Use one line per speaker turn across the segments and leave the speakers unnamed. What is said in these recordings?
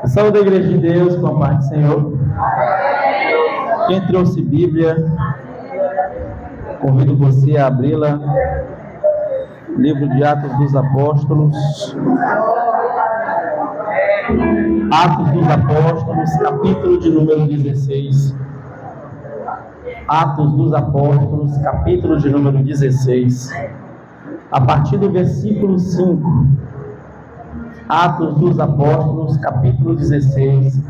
Saúde da Igreja de Deus, com a paz do Senhor. Quem trouxe Bíblia, convido você a abri-la. Livro de Atos dos Apóstolos. Atos dos Apóstolos, capítulo de número 16. Atos dos Apóstolos, capítulo de número 16. A partir do versículo 5. Atos dos Apóstolos, capítulo 16,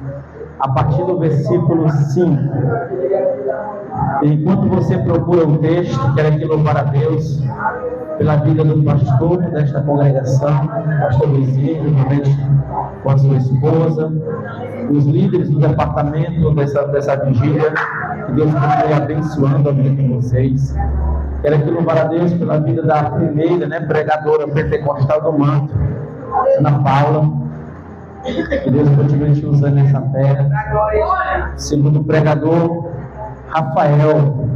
a partir do versículo 5. Enquanto você procura o texto, quero aqui louvar a Deus pela vida do pastor desta congregação, pastor Luizinho, juntamente com a sua esposa, os líderes do departamento dessa vigília, que Deus continue abençoando a vida de vocês. Quero aqui louvar a Deus pela vida da primeira, pregadora pentecostal do manto, Ana Paula, que Deus continue te usando nessa terra. Segundo pregador, Rafael,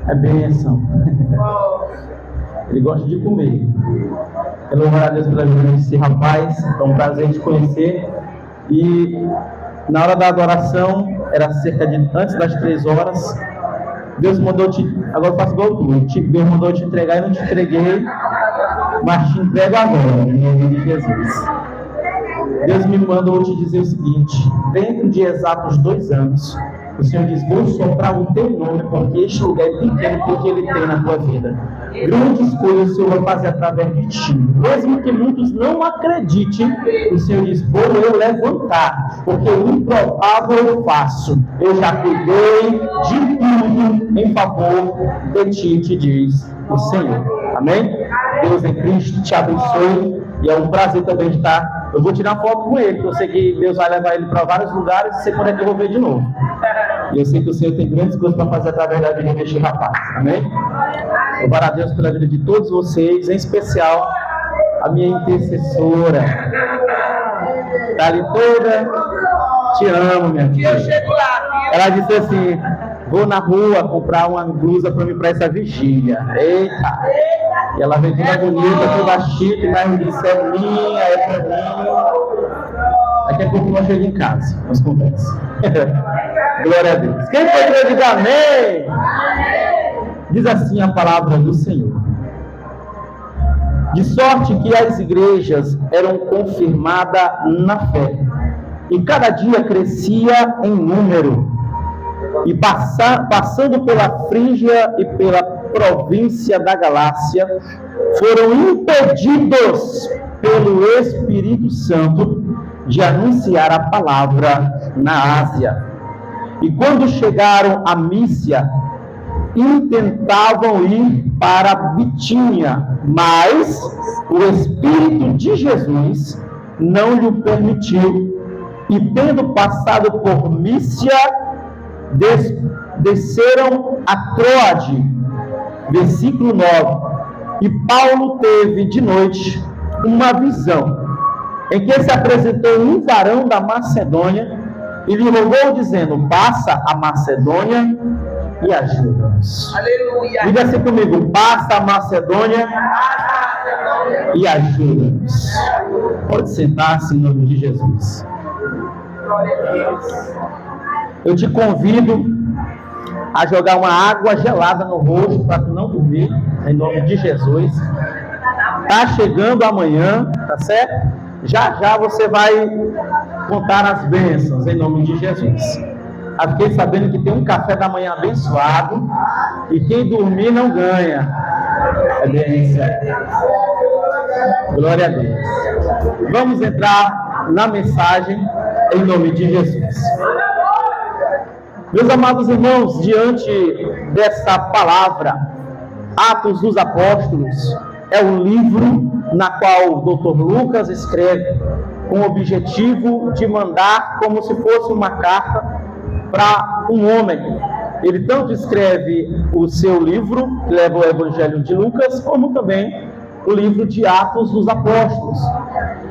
é bênção. Ele gosta de comer. Quero louvar a Deus pela vida desse rapaz, é um prazer te conhecer. E na hora da adoração, era cerca de antes das 3 horas, Deus mandou agora eu faço igual tu, Deus mandou te entregar e não te entreguei, mas te entrego agora, em nome de Jesus. Deus me mandou te dizer o seguinte: dentro de exatos 2 anos, o Senhor diz: vou soprar o teu nome, porque este lugar é pequeno, porque Ele tem na tua vida. Grandes coisas o Senhor vai fazer através de ti. Mesmo que muitos não acreditem, o Senhor diz: vou eu levantar, porque o improvável eu faço. Eu já cuidei de tudo em favor de ti, te diz o Senhor. Amém? Deus em Cristo te abençoe. E é um prazer também estar. Eu vou tirar foto com ele, porque eu sei que Deus vai levar ele para vários lugares e sei quando é que eu vou ver de novo. E eu sei que o Senhor tem grandes coisas para fazer através da vida deste rapaz. Amém? Louvar a Deus pela vida de todos vocês, em especial a minha intercessora. Está ali toda. Te amo, minha filha. Eu chego lá, ela disse assim: vou na rua comprar uma blusa para mim para essa vigília. Eita! E ela vem toda bonita, toda chique, mas me disse: é minha, é para mim. Daqui a pouco nós chegamos em casa, nós conversamos. Glória a Deus. Quem foi que diga amém? Diz assim a palavra do Senhor: de sorte que as igrejas eram confirmadas na fé, e cada dia crescia em número, e passando pela Frígia e pela província da Galácia, foram impedidos pelo Espírito Santo de anunciar a palavra na Ásia. E quando chegaram a Mísia, intentavam ir para Bitínia, mas o Espírito de Jesus não lhe permitiu. E tendo passado por Mísia, desceram a Troade. Versículo 9. E Paulo teve de noite uma visão, em que se apresentou um varão da Macedônia e lhe rogou, dizendo: passa a Macedônia e ajuda-nos. Aleluia. Diga assim comigo: passa a Macedônia e ajuda-nos. Pode sentar-se em nome de Jesus. Eu te convido a jogar uma água gelada no rosto para tu não dormir, em nome de Jesus. Tá chegando amanhã, tá certo? Já já você vai contar as bênçãos, em nome de Jesus. Eu fiquei sabendo que tem um café da manhã abençoado e quem dormir não ganha. É bênção. Glória a Deus. Vamos entrar na mensagem em nome de Jesus. Meus amados irmãos, diante dessa palavra, Atos dos Apóstolos é um livro na qual o Dr. Lucas escreve com o objetivo de mandar como se fosse uma carta para um homem. Ele tanto escreve o seu livro, que leva o Evangelho de Lucas, como também o livro de Atos dos Apóstolos.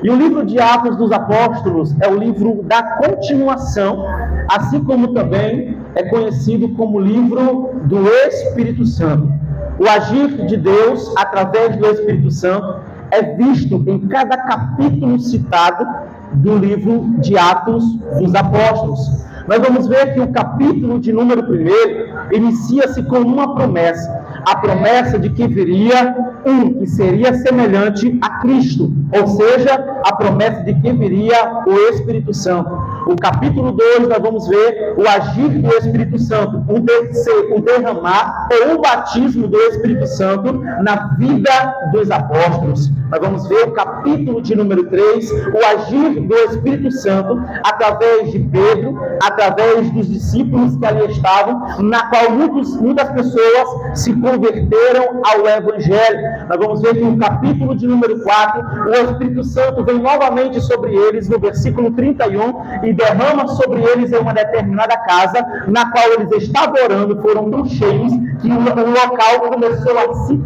E o livro de Atos dos Apóstolos é o livro da continuação, assim como também é conhecido como livro do Espírito Santo. O agir de Deus através do Espírito Santo é visto em cada capítulo citado do livro de Atos dos Apóstolos. Nós vamos ver que o capítulo de número 1 inicia-se com uma promessa. A promessa de que viria um que seria semelhante a Cristo, ou seja, a promessa de que viria o Espírito Santo. O capítulo 2 nós vamos ver o agir do Espírito Santo, o derramar ou o batismo do Espírito Santo na vida dos apóstolos. Nós vamos ver o capítulo de número 3, o agir do Espírito Santo através de Pedro, através dos discípulos que ali estavam, na qual muitas pessoas se converteram ao Evangelho. Nós vamos ver que no capítulo de número 4, o Espírito Santo vem novamente sobre eles, no versículo 31, e derrama sobre eles em uma determinada casa, na qual eles estavam orando, foram tão cheios que o local começou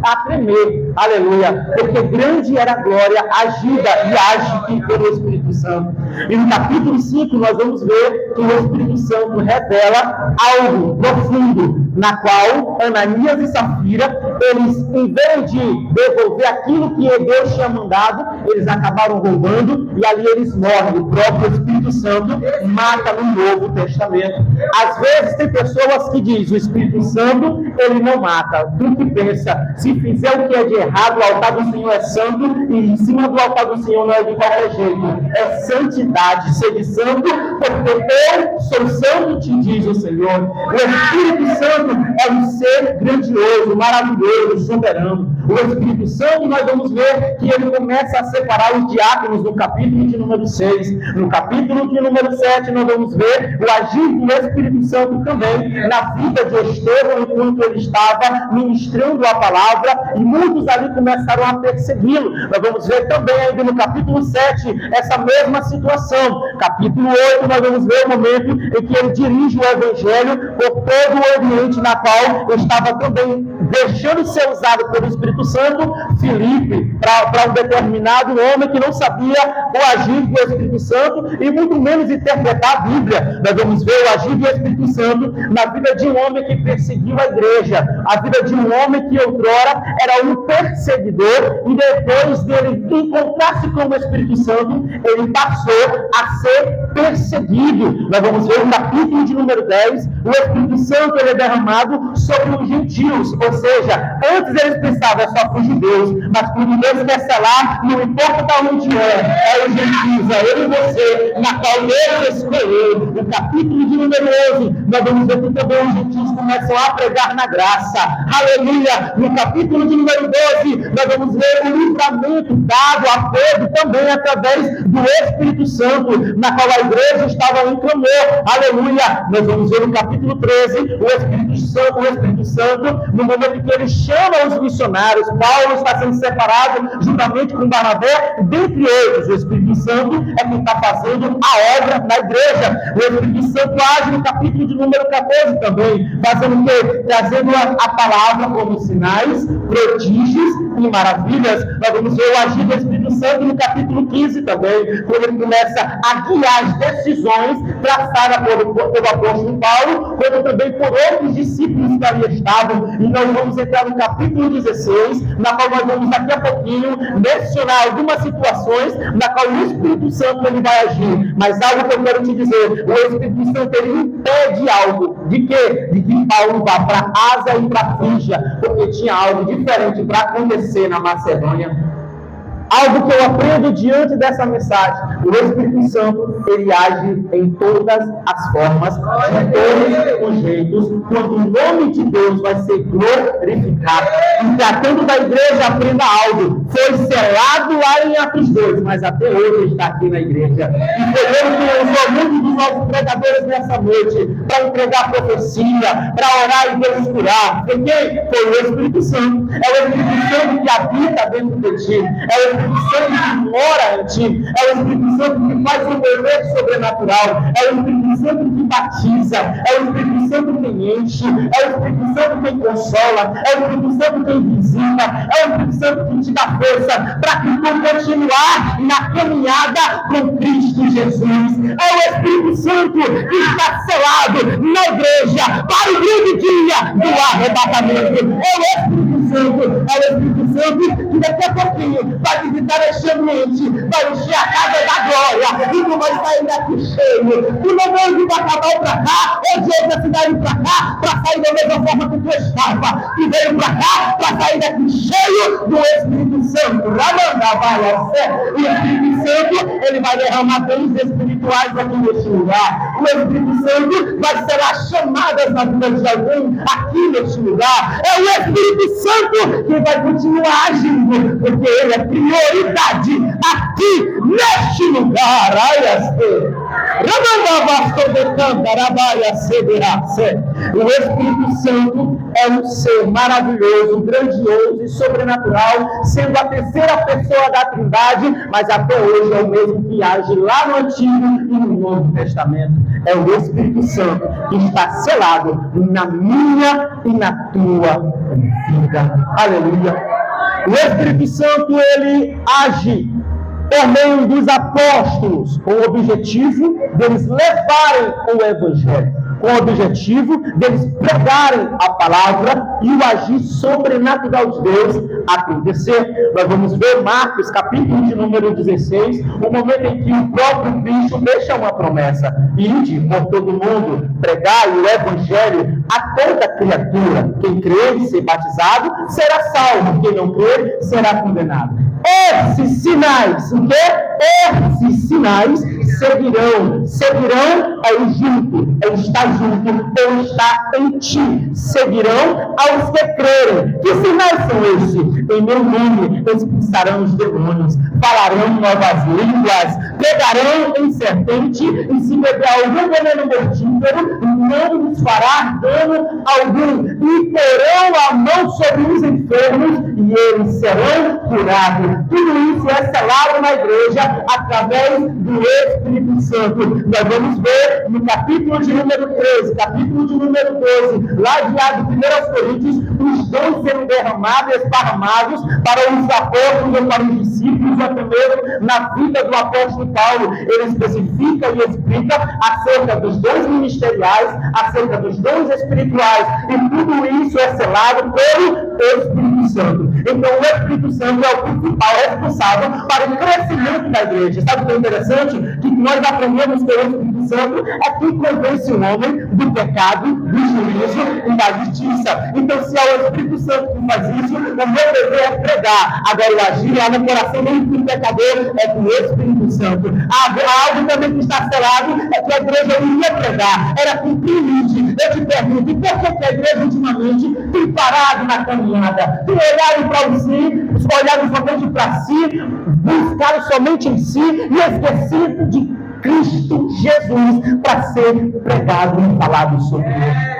a tremer. Aleluia! Porque grande era a glória agida e age pelo Espírito Santo. E no capítulo 5 nós vamos ver que o Espírito Santo revela algo profundo, na qual Ananias e Safira, eles, em vez de devolver aquilo que Deus tinha mandado, eles acabaram roubando e ali eles morrem. O próprio Espírito Santo mata no Novo Testamento. Às vezes tem pessoas que dizem: o Espírito Santo, ele não mata. Tu que pensa, se fizer o que é de errado, o altar do Senhor é santo, e em cima do altar do Senhor não é de qualquer jeito. É santidade, ser santo, porque eu sou santo, te diz o Senhor. O Espírito Santo é um ser grandioso, maravilhoso, soberano. O Espírito Santo, nós vamos ver que ele começa a separar os diáconos no capítulo de número 6. No capítulo de número 7, nós vamos ver o agir do Espírito Santo também na vida de Estevão, enquanto ele estava ministrando a palavra, e muitos ali começaram a persegui-lo. Nós vamos ver também ainda no capítulo 7 essa mesma situação. Capítulo 8, nós vamos ver o momento em que ele dirige o Evangelho por todo o ambiente na qual estava também deixando ser usado pelo Espírito Santo, Filipe, para um determinado homem que não sabia o agir do Espírito Santo e muito menos interpretar a Bíblia. Nós vamos ver o agir do Espírito Santo na vida de um homem que perseguiu a igreja, a vida de um homem que outrora era um perseguidor, e depois dele encontrar-se com o Espírito Santo, ele passou a ser perseguido. Nós vamos ver o capítulo de número 10, o Espírito Santo ele é derramado sobre os gentios, ou seja, antes eles pensavam é só para os judeus, mas quando Deus quer selar, não importa de onde é os gentios, é ele e você, na qual Deus escolheu. No capítulo de número 11, nós vamos ver que também os gentios começam a pregar na graça. Aleluia! No capítulo de número 12, nós vamos ver o livramento dado a Pedro também através do Espírito Santo, na qual a igreja estava em clamor. Aleluia! Nós vamos ver no capítulo 13, o Espírito Santo, no momento em que ele chama os missionários. Paulo está sendo separado juntamente com Barnabé, dentre outros. O Espírito Santo é quem está fazendo a obra na igreja. O Espírito Santo age no capítulo de número 14 também, fazendo o quê? Trazendo a palavra como sinais, prodígios e maravilhas. Nós vamos ver o agir do Espírito Santo no capítulo 15 também, quando ele começa a guiar as decisões traçadas pelo apóstolo Paulo, como também por outros discípulos que ali estavam. E nós vamos entrar no capítulo 16, na qual nós vamos daqui a pouquinho mencionar algumas situações na qual o Espírito Santo ele vai agir. Mas algo que eu quero te dizer, o Espírito Santo ele impede algo. De quê? De que Paulo vá para Ásia e para Frígia, porque tinha algo diferente para acontecer na Macedônia. Algo que eu aprendo diante dessa mensagem: o Espírito Santo, ele age em todas as formas, de todos os jeitos, quando o nome de Deus vai ser glorificado. E tratando da igreja, aprenda algo: foi selado lá em Atos 2, mas até hoje está aqui na igreja. E foi ele que usou muitos dos nossos pregadores nessa noite para entregar profecia, para orar e Deus curar. Foi quem? Foi o Espírito Santo. É o Espírito Santo que habita dentro de ti. É o Espírito Santo que mora em ti, é o Espírito Santo que faz um mover sobrenatural, é o Espírito Santo que batiza, é o Espírito Santo que enche, é o Espírito Santo que consola, é o Espírito Santo que visita, é o Espírito Santo que te dá força para que tu continuar na caminhada com Cristo Jesus. É o Espírito Santo que está selado na igreja para o grande dia do arrebatamento. É o Espírito Espírito Santo. É o Espírito Santo que daqui a pouquinho vai visitar este ambiente, vai encher a casa da glória, e tu vai sair daqui cheio. Tu não veio de Bacabal para cá, ou de outra cidade para cá, para sair da mesma forma que tu estava. Tu veio para cá para sair daqui cheio do Espírito Santo. E o Espírito Santo, ele vai derramar bens espirituais aqui neste lugar. O Espírito Santo vai ser as chamadas na vida de alguém aqui neste lugar. É o Espírito Santo que vai continuar agindo, porque ele é prioridade aqui neste lugar. O Espírito Santo é um ser maravilhoso, grandioso e sobrenatural, sendo a terceira pessoa da Trindade, mas até hoje é o mesmo que age lá no Antigo e no Novo Testamento. É o Espírito Santo que está selado na minha e na tua vida. Aleluia. O Espírito Santo, ele age por meio dos apóstolos, com o objetivo deles levarem o Evangelho, com o objetivo deles pregarem a palavra e o agir sobrenatural de Deus acontecer. Nós vamos ver Marcos, capítulo de número 16, o momento em que o próprio Cristo deixa uma promessa: ide por todo mundo, pregai o Evangelho a toda criatura. Quem crer e ser batizado será salvo, quem não crer será condenado. Esses sinais, o quê? Esses sinais seguirão aí junto, é estar junto, ou estar em ti, seguirão aos que crerem. Que sinais são esses? Em meu nome expulsarão os demônios, falarão novas línguas, pegarão em serpente, e se beber algum veneno mortífero, não lhes fará dano algum, e porão a mão sobre os enfermos, e eles serão curados. Tudo isso é selado na igreja através do Espírito Santo. Nós vamos ver no capítulo de número 13, capítulo de número 12, lá de 1 Coríntios, os dons sendo derramados e esparramados para os apóstolos ou para os discípulos, até mesmo na vida do apóstolo Paulo. Ele especifica e explica acerca dos dons ministeriais, acerca dos dons espirituais, e tudo isso é selado pelo Espírito Santo. Então o Espírito Santo é o principal responsável para o crescimento da igreja. Sabe o que é interessante? Que nós aprendemos que o Espírito Santo é quem convence o homem do pecado, do juízo e da justiça. Então, se é o Espírito Santo que faz isso, o meu dever é pregar. Agora, o agir lá no coração do pecador é com o Espírito Santo. Algo também que está selado é que a igreja iria pregar, era cumprir isso. Eu te pergunto, e por que a igreja ultimamente tem parado na caminhada? Tem olhado para si, olhado somente para si, buscado somente em si e esquecido de Cristo Jesus para ser pregado e falado sobre ele.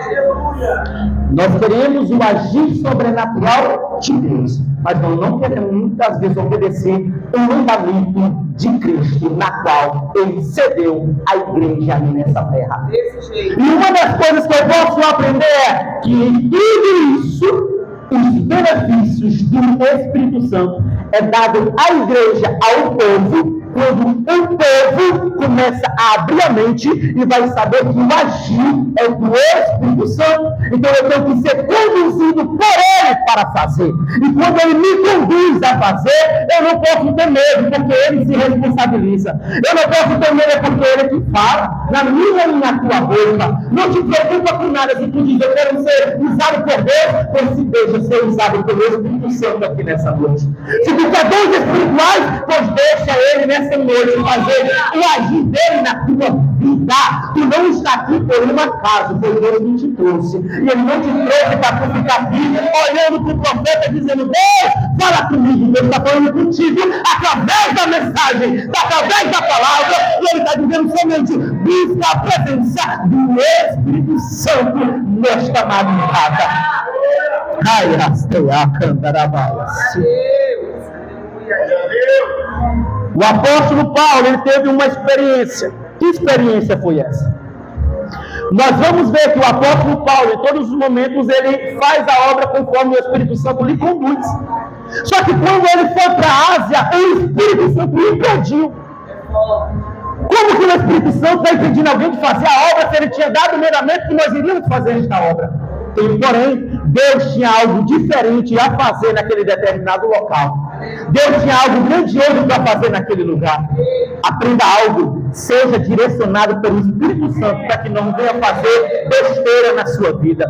Nós queremos o agir sobrenatural de Deus, mas nós não queremos muitas vezes obedecer o mandamento de Cristo, na qual ele cedeu à igreja ali nessa terra. E uma das coisas que eu posso aprender é que tudo isso, os benefícios do Espírito Santo, é dado à igreja, ao povo, quando o povo começa a abrir a mente e vai saber que o agir é do Espírito Santo. Então eu tenho que ser conduzido por ele para fazer. E quando ele me conduz a fazer, eu não posso ter medo, porque ele se responsabiliza. Eu não posso ter medo, porque ele que fala na minha e na tua boca. Não te preocupa com nada. Se tu diz, eu quero ser usado por Deus, pois se deixa ser usado pelo Espírito Santo aqui nessa noite. Se tu quer dons espirituais, pois deixa ele nessa noite fazer o agir dele na tua vida. Tu não está aqui por um acaso, foi Deus que te trouxe. E ele não te trouxe para tu ficar aqui olhando para o profeta dizendo: Deus, fala comigo. Deus está falando contigo através da mensagem, através da palavra. E ele está dizendo somente: busca a presença do Espírito Santo nesta madrugada. Ai, rasteia, cantarabaia. O apóstolo Paulo, ele teve uma experiência. Que experiência foi essa? Nós vamos ver que o apóstolo Paulo, em todos os momentos, ele faz a obra conforme o Espírito Santo lhe conduz. Só que quando ele foi para a Ásia, o Espírito Santo lhe impediu. Como que o Espírito Santo está impedindo alguém de fazer a obra se ele tinha dado o mandamento que nós iríamos fazer esta obra? Porém, Deus tinha algo diferente a fazer naquele determinado local. Deus tinha algo grandioso para fazer naquele lugar. Aprenda algo, seja direcionado pelo Espírito Santo para que não venha fazer besteira na sua vida.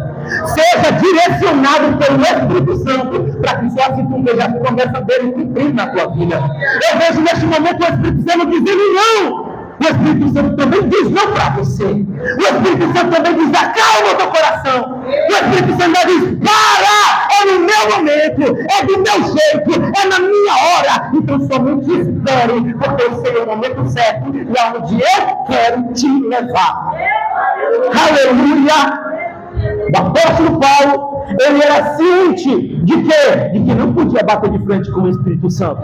Seja direcionado pelo Espírito Santo para que sua atitude já comece a ver cumprir na tua vida. Eu vejo neste momento o Espírito Santo dizendo não. O Espírito Santo também diz não para você. O Espírito Santo também diz acalma o teu coração. O Espírito Santo diz para, é no meu momento, é do meu jeito, é na minha hora. Então somente espere, porque eu sei o momento certo e aonde eu quero te levar. Aleluia! O apóstolo Paulo, ele era ciente de quê? De que não podia bater de frente com o Espírito Santo.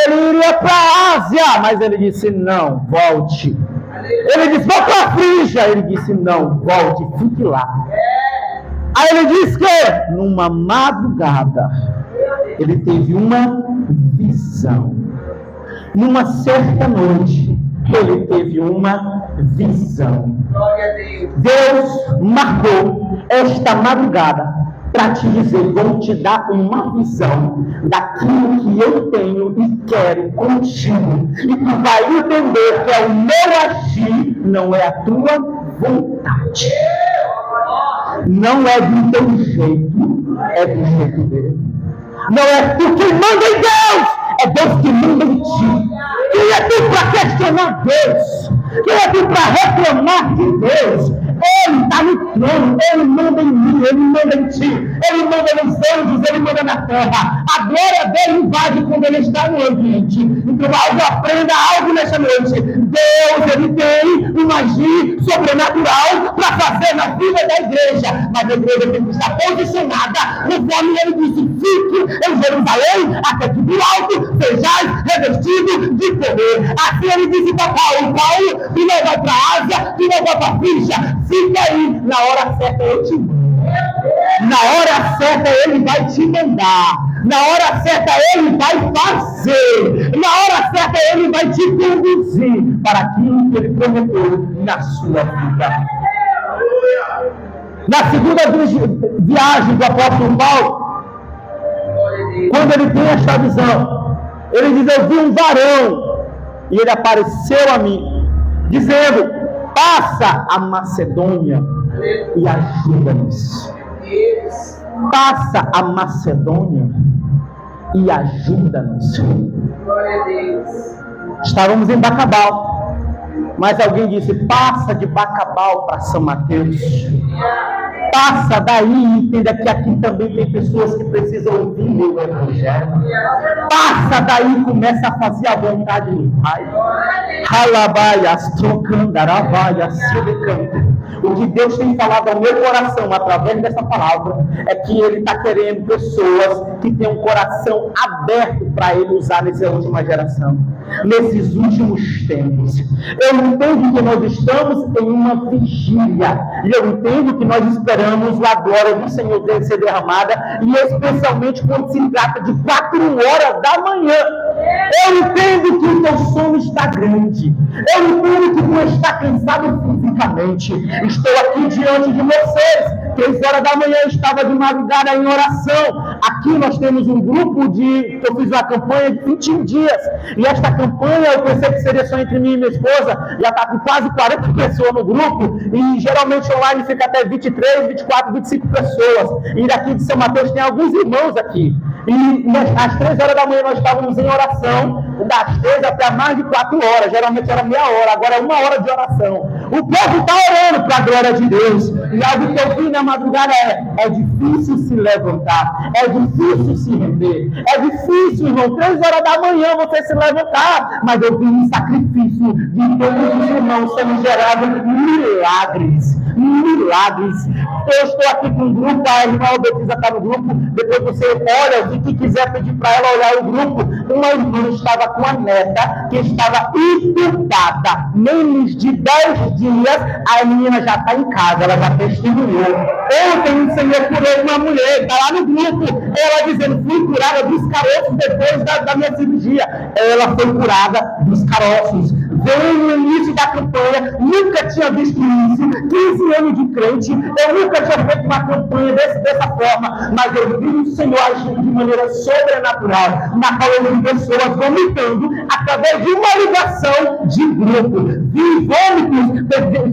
Ele iria para a Ásia, mas ele disse, não, volte. Ele disse, vou para a Frígia. Ele disse, não, volte, fique lá. Aí ele disse que, numa madrugada, ele teve uma visão. Numa certa noite, ele teve uma visão. Deus marcou esta madrugada para te dizer, vou te dar uma visão daquilo que eu tenho e quero contigo. E tu vai entender que é o meu agir, não é a tua vontade. Não é do teu jeito, é do jeito dele. Não é tu que manda em Deus, é Deus que manda em ti. Quem é tu para questionar Deus? Quem é tu para reclamar de Deus? Ele está no trono, Ele manda em mim, Ele manda em ti, Ele manda nos anjos, Ele manda na terra. A glória dele invade quando Ele está no ambiente. Então aprenda algo nessa noite. Deus, Ele tem um agir sobrenatural para fazer na vida da igreja. Mas a igreja tem que estar posicionada conforme Ele disse, fique em Jerusalém, até que do alto sejais revestido de poder. Assim Ele disse para Paulo, tu não vai para a Ásia, tu não vai para a Frígia. Fica aí, na hora certa eu te mando. Na hora certa ele vai te mandar. Na hora certa ele vai fazer. Na hora certa ele vai te conduzir para aquilo que ele prometeu na sua vida. Na segunda viagem do apóstolo Paulo, quando ele tem esta visão, ele diz, eu vi um varão, e ele apareceu a mim, dizendo, passa a Macedônia e ajuda-nos. Passa a Macedônia e ajuda-nos. Estávamos em Bacabal, mas alguém disse, passa de Bacabal para São Mateus. Passa daí e entenda que aqui também tem pessoas que precisam ouvir o Evangelho. Passa daí e começa a fazer a vontade do Pai. Halabaias, trocandaravaias, silicanto. O que Deus tem falado ao meu coração através dessa palavra é que Ele está querendo pessoas que têm um coração aberto para Ele usar nessa última geração, nesses últimos tempos. Eu entendo que nós estamos em uma vigília e eu entendo que nós esperamos a glória do Senhor ser derramada, e especialmente quando se trata de 4 horas da manhã. Eu entendo que o teu sono está grande. Eu entendo que tu está cansado fisicamente. Estou aqui diante de vocês. 3 horas da manhã eu estava de madrugada em oração. Aqui nós temos um grupo que eu fiz uma campanha de 21 dias. E esta campanha eu pensei que seria só entre mim e minha esposa. Já está com quase 40 pessoas no grupo. E geralmente online fica até 23, 24, 25 pessoas. E daqui de São Mateus tem alguns irmãos aqui. E às 3 horas da manhã nós estávamos em oração, das 3 até mais de 4 horas, geralmente era meia hora, agora é 1 hora de oração. O povo está orando para a glória de Deus, e algo que eu vi na madrugada é difícil se levantar, é difícil se render, é difícil, irmão, 3 horas da manhã você se levantar, mas eu vi um sacrifício de todos os irmãos sendo gerado milagres. Eu estou aqui com um grupo, a irmã Albetiza está no grupo, depois você olha, se quiser pedir para ela olhar o grupo, uma irmã estava com a neta, que estava entubada, menos de 10 dias, a menina já está em casa, ela já testemunhou. Ontem o Senhor curou uma mulher, está lá no grupo, ela dizendo, fui curada dos caroços depois da minha cirurgia. Ela foi curada dos caroços. veio no início da campanha, nunca tinha visto isso, 15 anos de crente, eu nunca tinha feito uma campanha dessa forma, mas eu vi o Senhor agindo de maneira sobrenatural, na qual eu vi pessoas vomitando através de uma ligação de grupo, vi vômitos,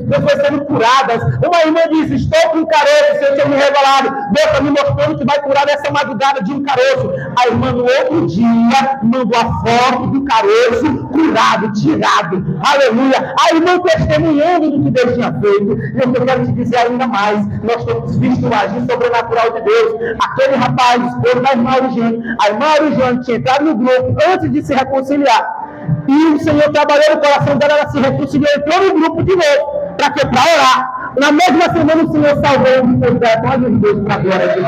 pessoas sendo curadas. Uma irmã disse: estou com um caroço, o Senhor tinha me revelado, Deus está me mostrando que vai curar nessa madrugada de um caroço. A irmã no outro dia mandou a foto do caroço curado, tirado, aleluia, a irmã testemunhando do que Deus tinha feito. E eu quero te dizer ainda mais, nós temos visto o agir sobrenatural de Deus. Aquele rapaz, esposo da irmã Aurigene, a irmã Aurigene tinha entrado no grupo antes de se reconciliar, e o Senhor trabalhou no coração dela, ela se reconciliou, entrou no grupo de novo. Para quê? Para orar. Na mesma semana o Senhor salvou o povo dela. Glória a Deus, para a glória de Deus.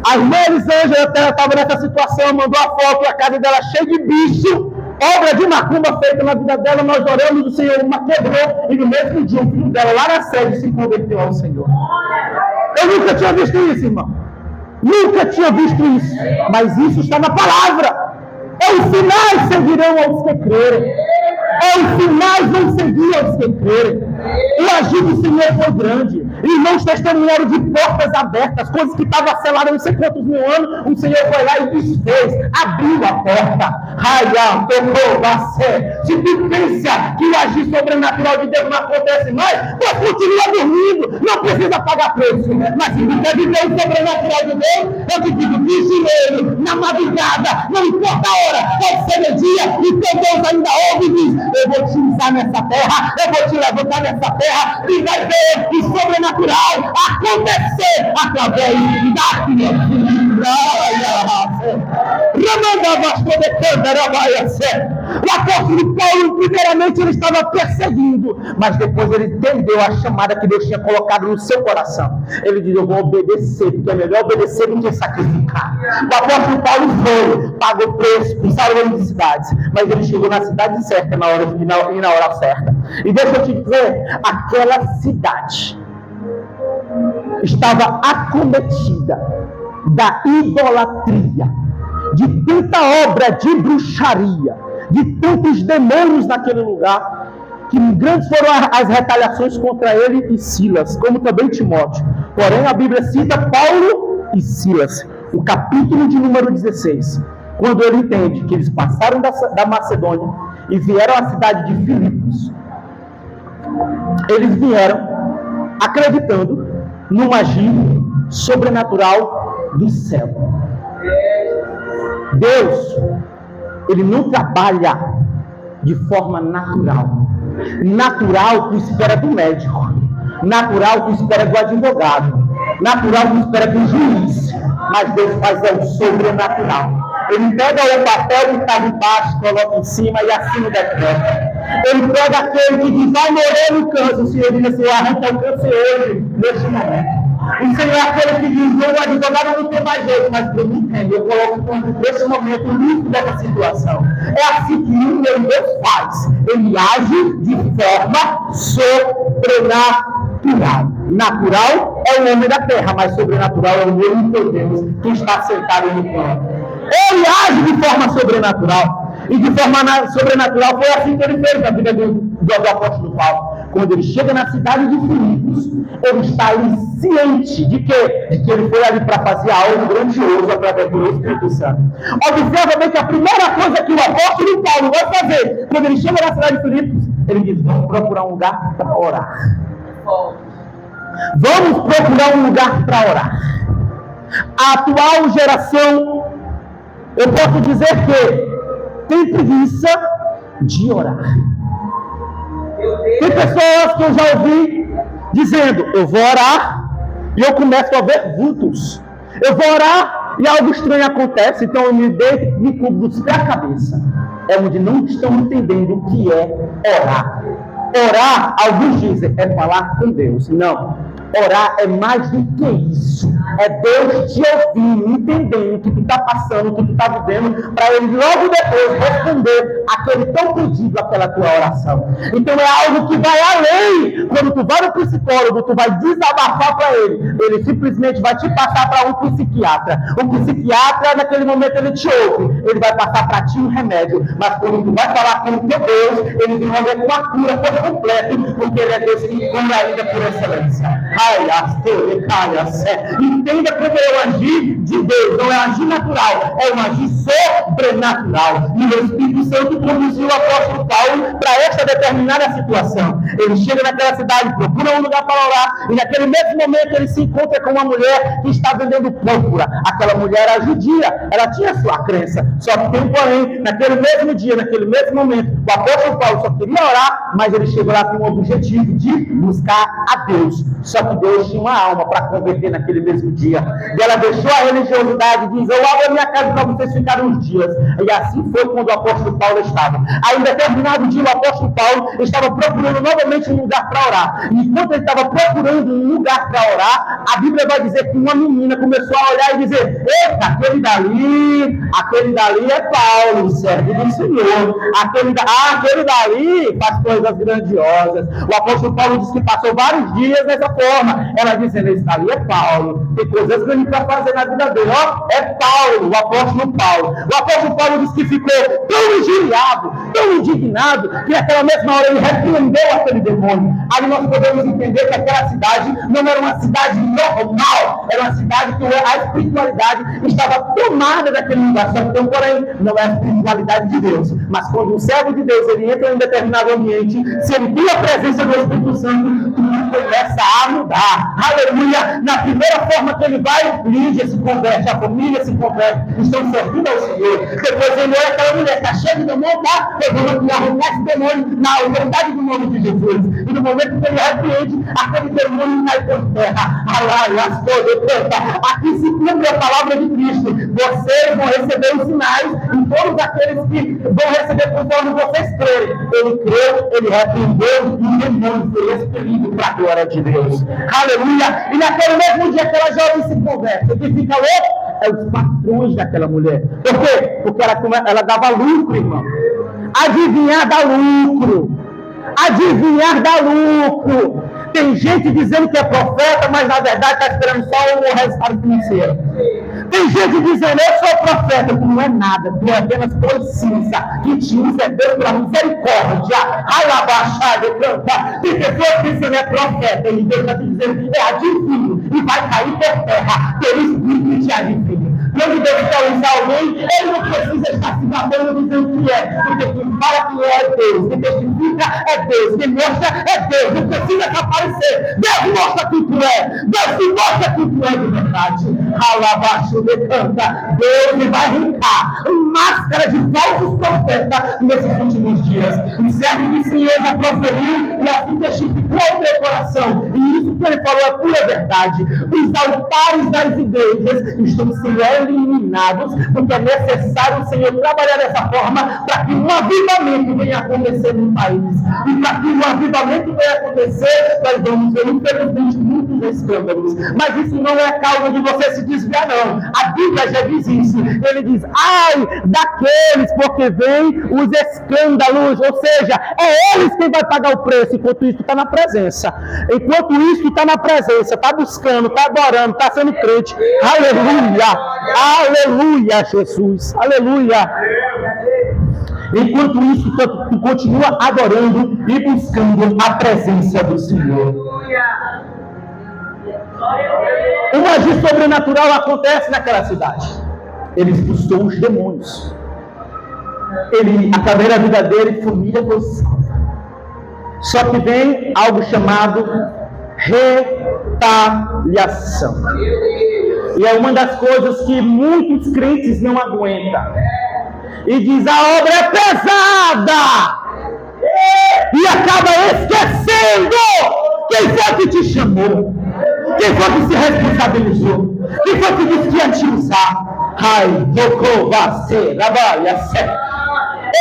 A irmã Elisângela estava nessa situação, mandou a foto, a casa dela cheia de bicho, obra de macumba feita na vida dela. Nós oramos, o Senhor uma quebrou, e no mesmo dia o filho dela lá na sede se converteu ao Senhor. Eu nunca tinha visto isso, irmão. Nunca tinha visto isso. Mas isso está na palavra. Os sinais seguirão aos que crerem. Os sinais vão seguir aos que crerem. O agir do Senhor foi grande. Irmãos testemunharam de portas abertas, coisas que estavam seladas não sei quantos mil anos. O Senhor foi lá e desfez, abriu a porta. Raia, tocou, você. Se tu pensa que o agir sobrenatural de Deus não acontece mais, você continua dormindo, não precisa pagar preço. Mas se tu quer viver o sobrenatural de Deus, eu te digo, vigile na madrugada, não importa a hora, pode ser no dia, e teu Deus ainda ouve e diz: eu vou te usar nessa terra, eu vou te levantar nessa terra, e vai ver o sobrenatural acontecer através da criatura. O apóstolo Paulo, primeiramente, ele estava perseguindo, mas depois ele entendeu a chamada que Deus tinha colocado no seu coração. Ele diz: eu vou obedecer, porque é melhor obedecer do que sacrificar. O apóstolo Paulo foi, pagou preço, salvou de cidades, mas ele chegou na cidade certa e na hora certa. E deixa eu te dizer, aquela cidade estava acometida da idolatria, de tanta obra de bruxaria, de tantos demônios naquele lugar, que grandes foram as retaliações contra ele e Silas, como também Timóteo. Porém, a Bíblia cita Paulo e Silas, o capítulo de número 16, quando ele entende que eles passaram da Macedônia e vieram à cidade de Filipos. Eles vieram acreditando num agir sobrenatural do céu. Deus, ele não trabalha de forma natural. Natural tu espera do médico, natural tu espera do advogado, natural tu espera do juiz, mas Deus faz o sobrenatural. Ele pega o papel que está embaixo, coloca em cima e acima decreta. Ele pega aquele que diz: vai morrer no câncer. O Senhor diz assim: arranca o câncer hoje, neste momento. O Senhor é aquele que diz: não, o advogado não tem mais jeito, mas para mim tem. Eu coloco nesse momento o livro dessa situação. É assim que o meu Deus faz. Ele age de forma sobrenatural. Natural é o homem da terra, mas sobrenatural é o meu Deus que está sentado no trono. Ele age de forma sobrenatural. E de forma sobrenatural foi assim que ele fez na vida do apóstolo Paulo. Quando ele chega na cidade de Filipos, ele está ali ciente de quê? De que ele foi ali para fazer algo grandioso através do Espírito Santo. Observa bem que a primeira coisa que o apóstolo Paulo vai fazer, quando ele chega na cidade de Filipos, ele diz: vamos procurar um lugar para orar. Vamos procurar um lugar para orar. A atual geração, eu posso dizer que tem preguiça de orar. Tem pessoas que eu já ouvi dizendo: eu vou orar e eu começo a ver vultos. Eu vou orar e algo estranho acontece, então eu me deito, me cubro dos pés à cabeça. É onde não estão entendendo o que é orar. Orar, alguns dizem, é falar com Deus. Não.
Orar é mais do que isso. É Deus te ouvindo, entendendo o que tu está passando, o que tu está vivendo, para Ele logo depois responder aquele teu pedido, aquela tua oração. Então é algo que vai além. Quando tu vai no psicólogo, tu vai desabafar para ele simplesmente vai te passar para um psiquiatra. O psiquiatra, naquele momento, ele te ouve, ele vai passar para ti um remédio, mas quando tu vai falar com o teu Deus, ele desenvolve com a cura por completo, porque ele é Deus que cura ainda por excelência. Entenda como é o agir de Deus, não é agir natural, é um agir sobrenatural. E o Espírito Santo conduziu o apóstolo Paulo para esta determinada situação. Ele chega naquela cidade, procura um lugar para orar, e naquele mesmo momento ele se encontra com uma mulher que está vendendo púrpura. Aquela mulher era judia, ela tinha sua crença, só que tem porém, naquele mesmo dia, naquele mesmo momento, o apóstolo Paulo só queria orar, mas ele chegou lá com o objetivo de buscar a Deus. Só que Deus tinha uma alma para converter naquele mesmo dia. E ela deixou a religiosidade e diz: eu abro a minha casa para vocês ficarem uns dias. E assim foi quando o apóstolo Paulo estava. Aí, em determinado dia, o apóstolo Paulo estava procurando novamente um lugar para orar. E enquanto ele estava procurando um lugar para orar, a Bíblia vai dizer que uma menina começou a olhar e dizer: eita, aquele dali é Paulo, servo do Senhor. Aquele dali faz coisas grandiosas. O apóstolo Paulo disse que passou vários dias dessa forma. Ela dizendo: esse dali é Paulo, tem coisas grandes para fazer na vida dele. Ó, é Paulo, o apóstolo Paulo. O apóstolo Paulo disse que ficou tão injuriado, tão indignado, que naquela mesma hora ele repreendeu aquele demônio. Aí nós podemos entender que aquela cidade não era uma cidade normal, era uma cidade que a espiritualidade estava tomada daquele lugar. Só que, porém, não é a espiritualidade de Deus. Mas quando um servo de Deus ele entra em um determinado ambiente, se ele tem a presença do Espírito Santo, tudo começa a mudar. Aleluia! Na primeira forma que ele vai, Lídia se converte, a família se converte, estão servindo ao Senhor. Depois ele olha aquela mulher, está cheia de demônio, tá? Eu vou arrancar esse demônio na autoridade do nome de Jesus. E no momento que ele repreende, aquele demônio cai por terra. Aqui se cumpre a palavra de Cristo. Vocês vão receber os sinais, e todos aqueles que vão receber conforme vocês crerem. Ele creu, ele repreendeu, e o demônio foi expelido para a glória de Deus. Aleluia! E naquele mesmo dia aquela jovem se converte. O que fica louco é os patrões daquela mulher. Por quê? Porque ela dava lucro, irmão. Adivinhar dá lucro. Adivinhar dá lucro. Tem gente dizendo que é profeta, mas na verdade está esperando só o resultado financeiro. Tem gente dizendo: eu sou profeta, tu não é nada, tu é apenas precisa, que te usa Deus pela misericórdia. Alabaxada, canta. Tem pessoas dizendo é profeta, e Deus está te dizendo é adivinho, e vai cair por terra, pelo Espírito que te adivinha. Quando Deus quer usar alguém, ele não precisa estar se batendo dizendo que é, porque quem fala que é Deus, quem testifica é Deus, quem mostra é Deus, não precisa aparecer. Deus mostra que tu é, Deus te mostra que tu é de verdade. Alabaixo de canta, Deus vai arrancar máscara de falsos profetas nesses últimos dias. O servo de Senhor já proferiu e assim testificou o meu coração. E isso que ele falou é pura verdade. Os altares das igrejas estão sendo eliminados, porque é necessário o Senhor trabalhar dessa forma para que um avivamento venha acontecer no país. E para que um avivamento venha acontecer, nós vamos ver, infelizmente, muitos escândalos. Mas isso não é causa de você se desviar, não. A Bíblia já diz isso. Ele diz: ai daqueles, porque vem os escândalos, ou seja, é eles quem vai pagar o preço, enquanto isso está na presença. Enquanto isso está na presença, está buscando, está adorando, está sendo crente. Aleluia! Aleluia, Jesus! Aleluia! Enquanto isso, tu continua adorando e buscando a presença do Senhor. Um agir sobrenatural acontece naquela cidade. Ele expulsou os demônios. Através da vida dele, família foi salva. Só que vem algo chamado retaliação. E é uma das coisas que muitos crentes não aguentam. E diz: a obra é pesada. E acaba esquecendo quem foi que te chamou, quem foi que se responsabilizou, quem foi que disse que ia te usar. Ai,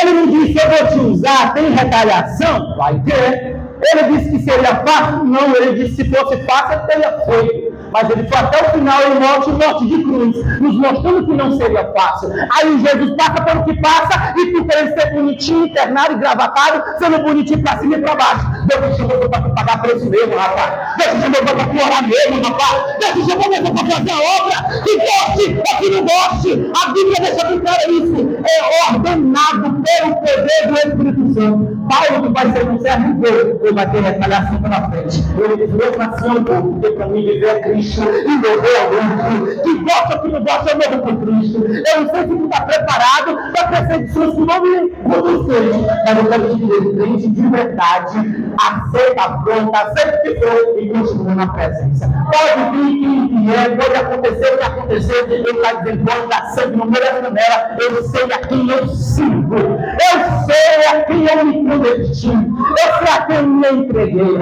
ele não disse: eu vou te usar, tem retaliação? Vai ter. Ele disse que seria fácil? Não, ele disse que se fosse fácil, ele teria feito. Mas ele foi até o final em morte de cruz, nos mostrando que não seria fácil. Aí Jesus passa pelo que passa, e tu querendo ser bonitinho, internado e gravatado, sendo bonitinho pra cima e pra baixo. Deus te chamou para pagar preço mesmo, rapaz. Deus te chamou para orar mesmo, rapaz. Deus te chamou mesmo para fazer a obra, que goste ou que não goste. A Bíblia deixa bem claro isso. É ordenado pelo poder do Espírito Santo. Paulo, que vai ser um servo de Deus, ele vai ter retaliação pela frente. Ele diz, mesmo assim eu vou, porque para mim viver é Cristo e morrer é lucro. Que gosta ou que não gosta, eu morro por Cristo. Eu não sei se tu está preparado para perseguições que não me conduzem, mas eu quero te dizer, crente de verdade, aceita a afronta, aceita o que for e continua na presença. Pode vir quem vier, pode acontecer o que acontecer, ele está dizendo, pode dar sangue no meio da janela, eu sei a quem eu sirvo, eu sei a quem eu me converti, eu sei a quem eu me entreguei.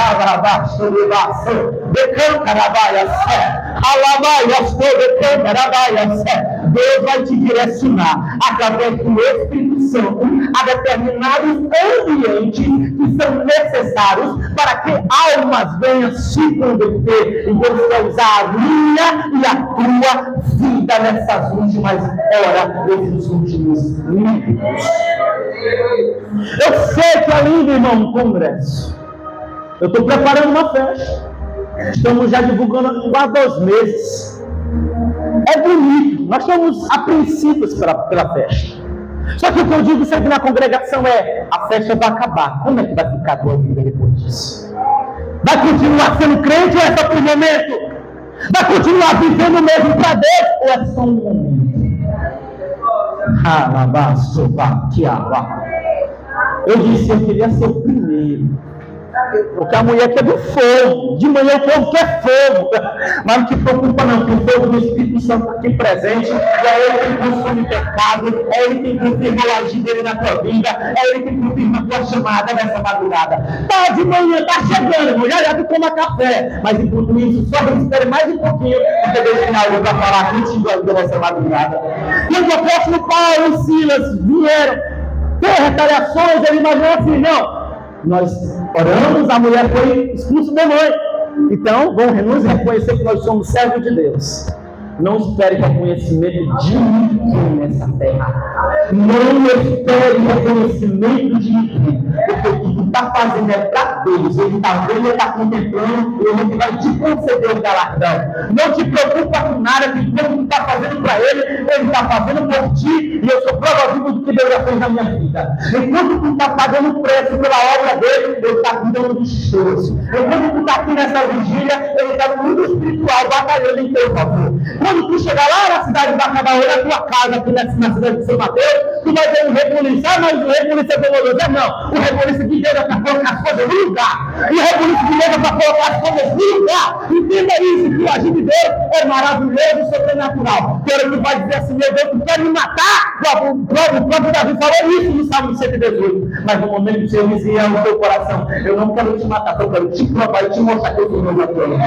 Deus vai te direcionar através do Espírito Santo a determinados ambientes que são necessários para que almas venham se converter. E Deus quer usar a minha e a tua vida nessas últimas horas, nesses últimos minutos. Eu sei que é lindo, irmão, um congresso. Eu estou preparando uma festa. Estamos já divulgando quase 2 meses. É bonito. Nós estamos a princípios pela festa. Só que o que eu digo sempre na congregação é: a festa vai acabar. Como é que vai ficar a tua vida depois disso? Vai continuar sendo crente ou é só por um momento? Vai continuar vivendo mesmo para Deus ou é só um momento? Eu disse, eu queria ser o primeiro. Porque a mulher quer do fogo. De manhã o povo quer fogo. Mas não te preocupa não, que o fogo do Espírito Santo está aqui presente. E é ele que consome pecado. É ele que confirma o agir dele na tua vida. É ele que confirma a tua chamada nessa madrugada. Tá de manhã, tá chegando, mulher, já tu toma café. Mas enquanto isso, só espere mais um pouquinho. Porque Deus tem algo para falar contigo ainda nessa madrugada. Quando o apóstolo Paulo e Silas vieram ter retaliações, ele imaginou assim, não. Nós oramos, a mulher foi expulsa da mãe. Então, vamos nos reconhecer que nós somos servos de Deus. Não espere reconhecimento de ninguém nessa terra. Não espere reconhecimento de ninguém. Porque o que tu está fazendo é para Deus. Ele está vendo, ele está contemplando, e ele vai te conceder o galardão. Não te preocupa com nada, que tudo que tu está fazendo para ele está fazendo por ti, e eu sou prova viva do que Deus já fez na minha vida. Enquanto tu está pagando o preço pela obra dele, ele está cuidando dos teus. Enquanto tu está aqui nessa vigília, ele está no mundo espiritual, batalhando em teu favor. Quando tu chegar lá na cidade de Bacabaú, na tua casa, aqui na cidade de São Mateus, tu vai ver um rebuliço. Ah, mas o rebuliço é doloroso. Não, o rebuliço de Deus é para colocar as coisas no lugar. E o rebuliço de Deus é para colocar as coisas no lugar. Entenda isso, que o agir de Deus é maravilhoso e sobrenatural. Quero que vai dizer assim, meu Deus, tu quer me matar? O próprio Davi falou isso no Salmo 118. Mas no momento que o Senhor dizia no teu coração, eu não quero te matar, eu quero te provar e te mostrar que eu sou meu Deus.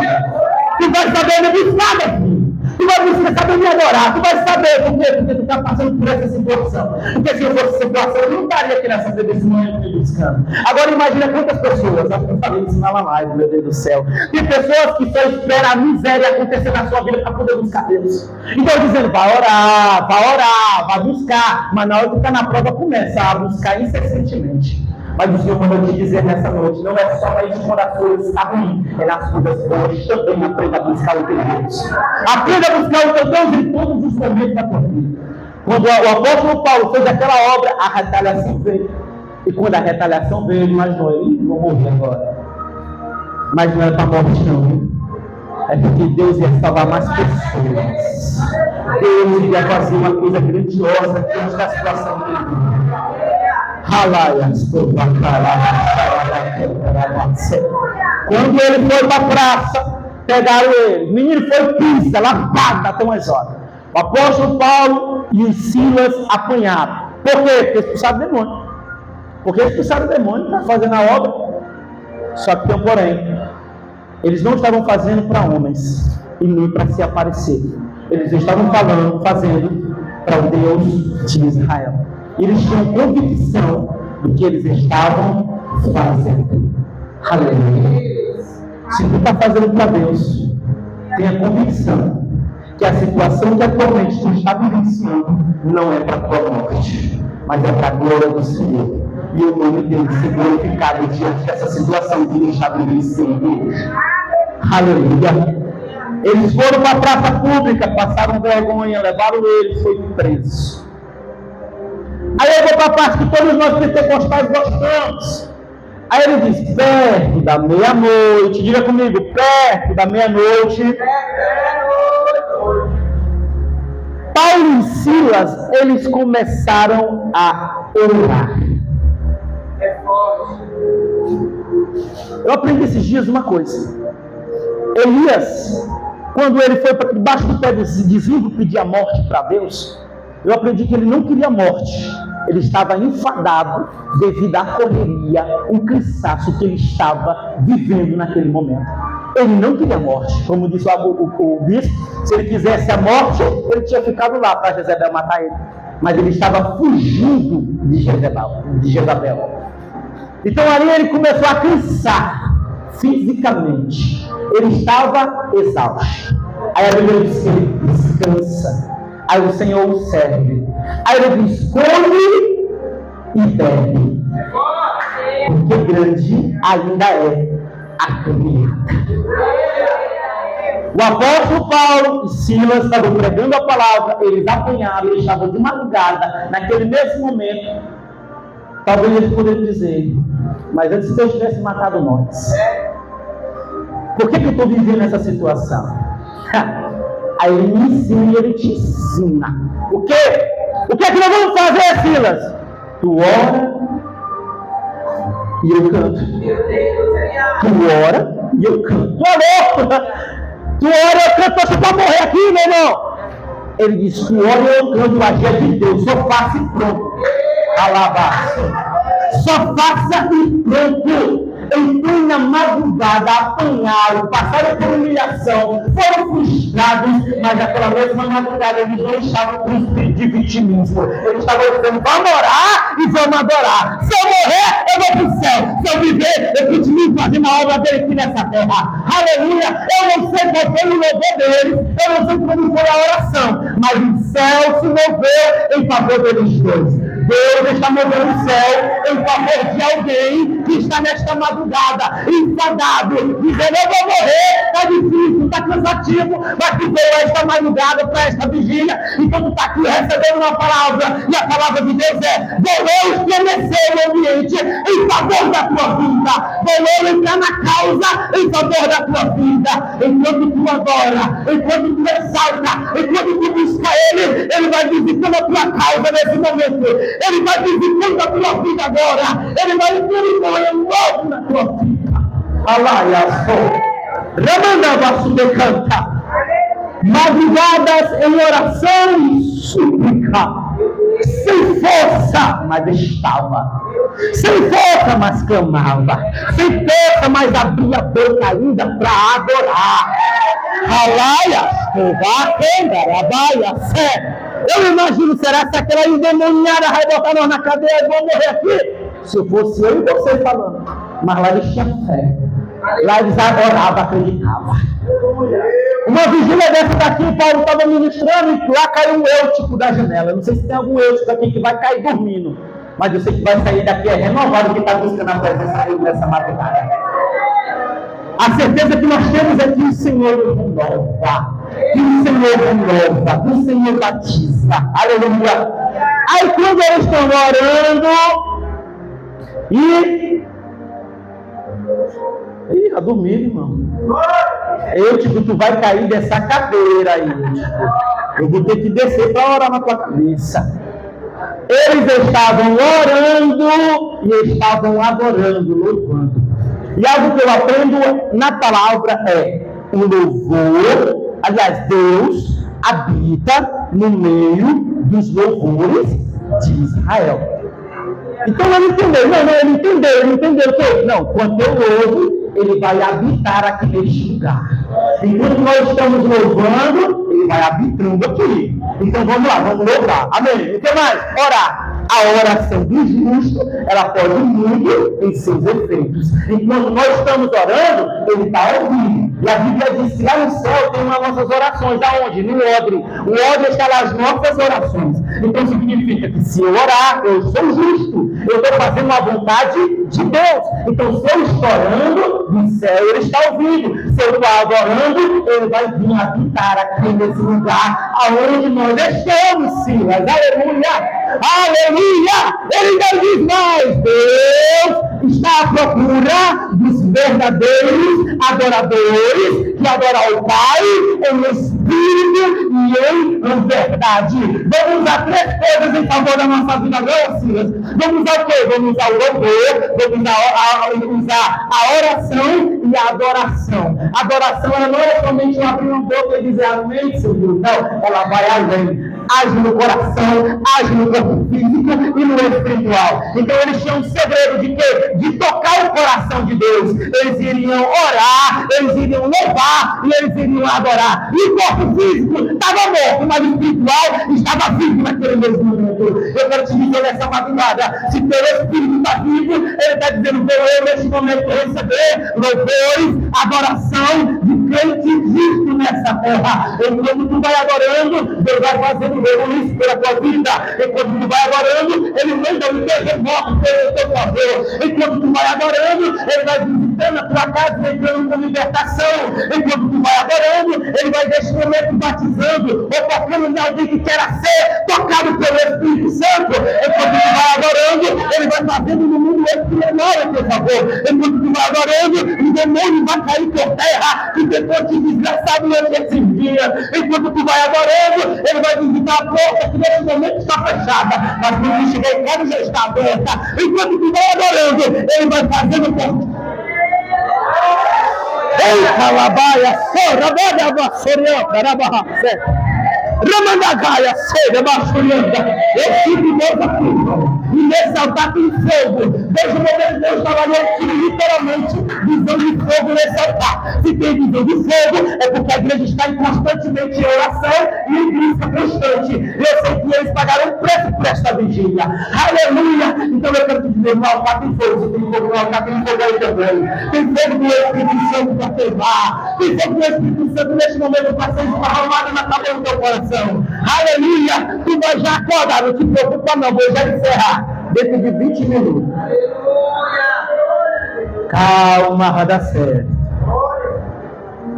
Tu vai saber me buscar, meu filho. Tu vai saber me adorar. Tu vai saber por quê? Porque tu está passando por essa situação. Porque se eu fosse situação, eu não estaria aqui nessa vida desse momento me buscando. Agora imagina quantas pessoas, acho que eu falei isso na live, meu Deus do céu. Tem pessoas que só esperam a miséria acontecer na sua vida para poder buscar Deus. Então dizendo, vai orar, vai buscar. Mas na hora que tu está na prova, começa a buscar incessantemente. Mas o Senhor mandou te dizer nessa noite, não é só para isso quando as coisas estão ruins, é nas coisas boas também aprenda a buscar o teu Deus. Aprenda a buscar o teu Deus em todos os momentos da tua vida. Quando o apóstolo Paulo fez aquela obra, a retaliação veio. E quando a retaliação veio, ele imaginou, ele vou morrer agora. Mas não era para a morte não. É porque Deus ia salvar mais pessoas. Deus ia fazer uma coisa grandiosa diante da situação dele. Quando ele foi para a praça, pegaram ele. O menino foi pista, lavado até umas horas. O apóstolo Paulo e os Silas apanharam. Por quê? Porque expulsaram o demônio. Porque expulsaram o demônio, está fazendo a obra. Só que tem um porém. Eles não estavam fazendo para homens e nem para se aparecer. Eles estavam fazendo para o Deus de Israel. Eles tinham convicção do que eles estavam fazendo.
Aleluia. Se tu está fazendo para Deus, tenha convicção que a situação que atualmente tu está vivenciando não é para a tua morte, mas é para a glória do Senhor. E o nome dele ser glorificado diante dessa situação que ele está vivenciando. Aleluia. Eles foram para a praça pública, passaram vergonha, levaram ele, foi preso. Aí eu vou para a parte que todos nós pentecostais gostamos. Aí ele diz, perto da meia-noite, diga comigo, perto da meia-noite, Paulo e Silas, eles começaram a orar. Eu aprendi esses dias uma coisa. Elias, quando ele foi para debaixo do pé de Zimbro pedir a morte para Deus, eu aprendi que ele não queria morte. Ele estava enfadado devido à correria, o cansaço que ele estava vivendo naquele momento. Ele não queria morte. Como disse o bispo, se ele quisesse a morte, ele tinha ficado lá para Jezabel matar ele. Mas ele estava fugindo de Jezabel. Então ali ele começou a cansar fisicamente. Ele estava exausto. Aí a Bíblia diz que ele descansa. Aí o Senhor o serve. Aí ele diz, come e bebe. Porque grande ainda é a caminhada. O apóstolo Paulo e Silas estavam pregando a palavra, eles apanharam, eles estavam de madrugada, naquele mesmo momento. Talvez eles poderiam dizer, mas antes que Deus tivesse matado nós, por que eu estou vivendo essa situação? Aí ele me ensina e ele te ensina. O quê? O que é que nós vamos fazer, Silas? Tu ora e eu canto. Tu ora e eu canto. Tu é louco? Tu ora e eu canto, você pode morrer aqui, meu irmão. Ele diz, tu ora e eu canto, a gente de Deus, só faça e pronto. Alabaça. Só faça e pronto. Em plena madrugada, apanharam, passaram por humilhação, foram frustrados, mas naquela mesma madrugada eles não estavam com espírito de vitimismo. Eles estavam dizendo, vamos orar e vamos adorar. Se eu morrer, eu vou para o céu. Se eu viver, eu continuo fazendo a obra dele aqui nessa terra. Aleluia! Eu não sei qual foi o louvor deles, eu não sei como foi a oração, mas o céu se moveu em favor deles dois. Deus está movendo o céu em favor de alguém que está nesta madrugada, enfadado, dizendo, eu vou morrer, está difícil, está cansativo, mas que veio esta madrugada para esta vigília, e quando está aqui recebendo uma palavra, e a palavra de Deus é, vou eu estremecer o ambiente em favor da tua vida, vou eu entrar na causa em favor da tua vida, enquanto tu adora, enquanto tu exalta, enquanto tu busca ele vai visitando a tua causa nesse momento. Ele vai visitando a tua vida agora. Ele vai purificando novo na tua vida. Canta. Madrugadas em oração e súplica. Sem força, mas estava. Sem força, mas clamava. Sem força, mas abria a boca ainda para adorar. Eu imagino, será que aquela endemoniada vai botar nós na cadeia e vão morrer aqui? Se fosse eu e você falando. Mas lá eles tinham fé. Lá eles adoravam, acreditavam. Uma vigília dessa daqui, o Paulo estava ministrando e lá caiu um eutico da janela. Eu não sei se tem algum eutico aqui que vai cair dormindo. Mas eu sei que vai sair daqui renovado que está buscando a presença dele nessa madrugada. A certeza que nós temos é que o Senhor renova, que o Senhor renova, que o Senhor batiza. Aleluia. Aí quando eles estão orando a dormir, irmão. Eu digo, tu vai cair dessa cadeira aí. Eu vou ter que descer para orar na tua cabeça. Eles estavam orando e estavam adorando, louvando. E algo que eu aprendo na palavra é o louvor. Aliás, Deus habita no meio dos louvores de Israel. Então ele entendeu. Ele entendeu o quê? Não, quando eu louvo, ele vai habitar aqui neste lugar. Enquanto nós estamos louvando, ele vai habitando aqui. Então vamos lá, vamos louvar. Amém. O que mais? Orar.
A oração do justo, ela pode muito em seus efeitos. Enquanto nós estamos orando, ele está ouvindo. E a Bíblia diz que lá no céu tem uma nossas orações. Aonde? No odre. O odre está lá as nossas orações. Então significa que se eu orar, eu sou justo. Eu estou fazendo a vontade de Deus. Então se eu estou orando, no céu ele está ouvindo. Se eu estou adorando, ele vai vir habitar aqui nesse lugar aonde nós estamos, Silas. Aleluia! Aleluia! Ele ainda diz mais: Deus está à procura dos verdadeiros adoradores que adoram o Pai em espírito e em verdade. Vamos usar 3 coisas em favor da nossa vida agora, Silas. Vamos usar o quê? Vamos usar o louvor, vamos usar a oração e a adoração. A adoração, ela não é somente abrir uma boca e dizer amém, Senhor. Não, ela vai além. Age no coração, age no corpo físico e no espiritual. Então eles tinham um segredo de quê? De tocar o coração de Deus. Eles iriam orar, eles iriam louvar e eles iriam adorar. E o corpo físico estava morto, mas o espiritual estava vivo naquele mesmo momento. Eu quero te dizer nessa madrugada, se teu espírito está vivo, ele está dizendo: eu neste momento receber louvores, adoração de crente justo nessa terra. Enquanto tu vai adorando, Deus vai fazendo isso pela tua vida. Enquanto tu vai adorando, ele manda um terremoto pelo teu favor. Enquanto tu vai adorando, ele vai visitando a tua casa, entrando com libertação. Enquanto tu vai adorando, ele vai neste momento batizando ou tocando em alguém que queira ser tocado pelo Espírito Santo. Enquanto tu vai adorando, ele vai fazendo no mundo espiritual a teu favor. Enquanto tu vai adorando, o demônio vai cair por terra que tentou te desgraçar durante esse dia. Enquanto tu vai adorando, ele vai visitar a porta que nesse momento está fechada, mas quando chegar em casa já está aberta. Enquanto tu vai adorando, ele vai fazendo por... Ei, calabaia, sorra, vassoura, carabarra, Ramandagaia, seda, baixurianda. Eu sinto Deus aqui. E nesse altar tem fogo. Desde o momento que Deus estava ali, eu tive literalmente visão de fogo nesse altar. Se tem visão de fogo, é porque a igreja está em constantemente em oração e em busca constante. Eu sei que eles pagaram um preço por esta vigília. Aleluia! Então eu quero te dizer: no altar tem fogo. Se tem fogo no altar, tem fogo aí também. Tem fogo do Espírito Santo para queimar. Tem fogo do Espírito Santo neste momento para ser esparramado na cabeça do teu coração. Aleluia! Tu vai já acordar, não te preocupa não, vou já encerrar dentro de 20 minutos. Calma, vai dar certo.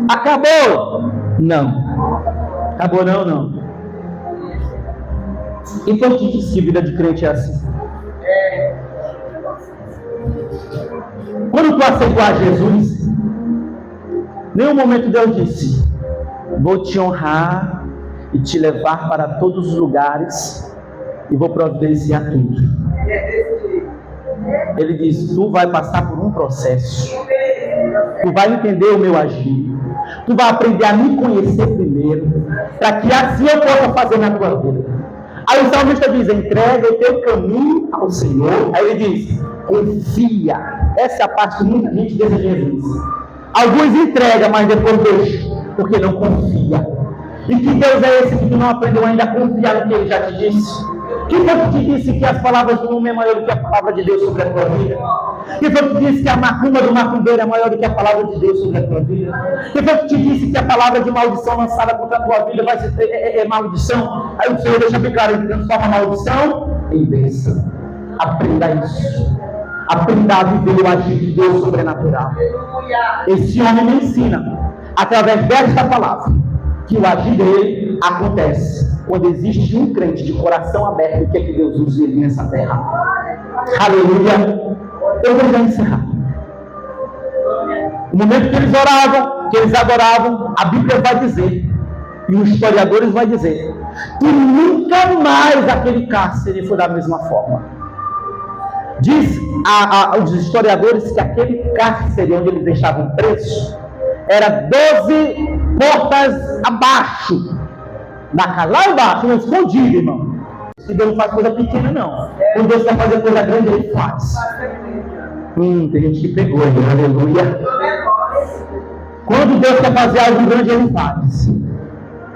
Acabou? Não. Acabou não. Então te disse que vida de crente é assim. Quando tu aceitou a Jesus, nenhum momento Deus disse: vou te honrar e te levar para todos os lugares e vou providenciar tudo. Ele diz: tu vai passar por um processo, tu vai entender o meu agir, tu vai aprender a me conhecer primeiro, para que assim eu possa fazer na tua vida. Aí o salmista diz: entrega o teu caminho ao Senhor. Aí ele diz: confia. Essa é a parte que muita gente deseja Jesus. Alguns entregam, mas depois deixam, porque não confia. E que Deus é esse que tu não aprendeu ainda a confiar no que Ele já te disse? Quem foi que te disse que as palavras do homem é maior do que a palavra de Deus sobre a tua vida? Quem foi que te disse que a macumba do macumbeiro é maior do que a palavra de Deus sobre a tua vida? Quem foi que te disse que a palavra de maldição lançada contra a tua vida vai ser maldição? Aí o Senhor deixa bem claro: Ele transforma a maldição em bênção. Aprenda isso. Aprenda a viver o agir de Deus sobrenatural. Esse homem me ensina, através desta palavra, que o agir dele acontece quando existe um crente de coração aberto e quer que Deus use ele nessa terra. Aleluia! Eu vou já encerrar. No momento que eles oravam, que eles adoravam, a Bíblia vai dizer, e os historiadores vão dizer, que nunca mais aquele cárcere foi da mesma forma. Diz os historiadores que aquele cárcere onde eles deixavam presos era 12 portas abaixo da casa, lá embaixo, não escondido, irmão. Se Deus não faz coisa pequena, não. Quando Deus quer fazer coisa grande, Ele faz. Tem gente que pegou, aleluia. Quando Deus quer fazer algo grande, Ele faz.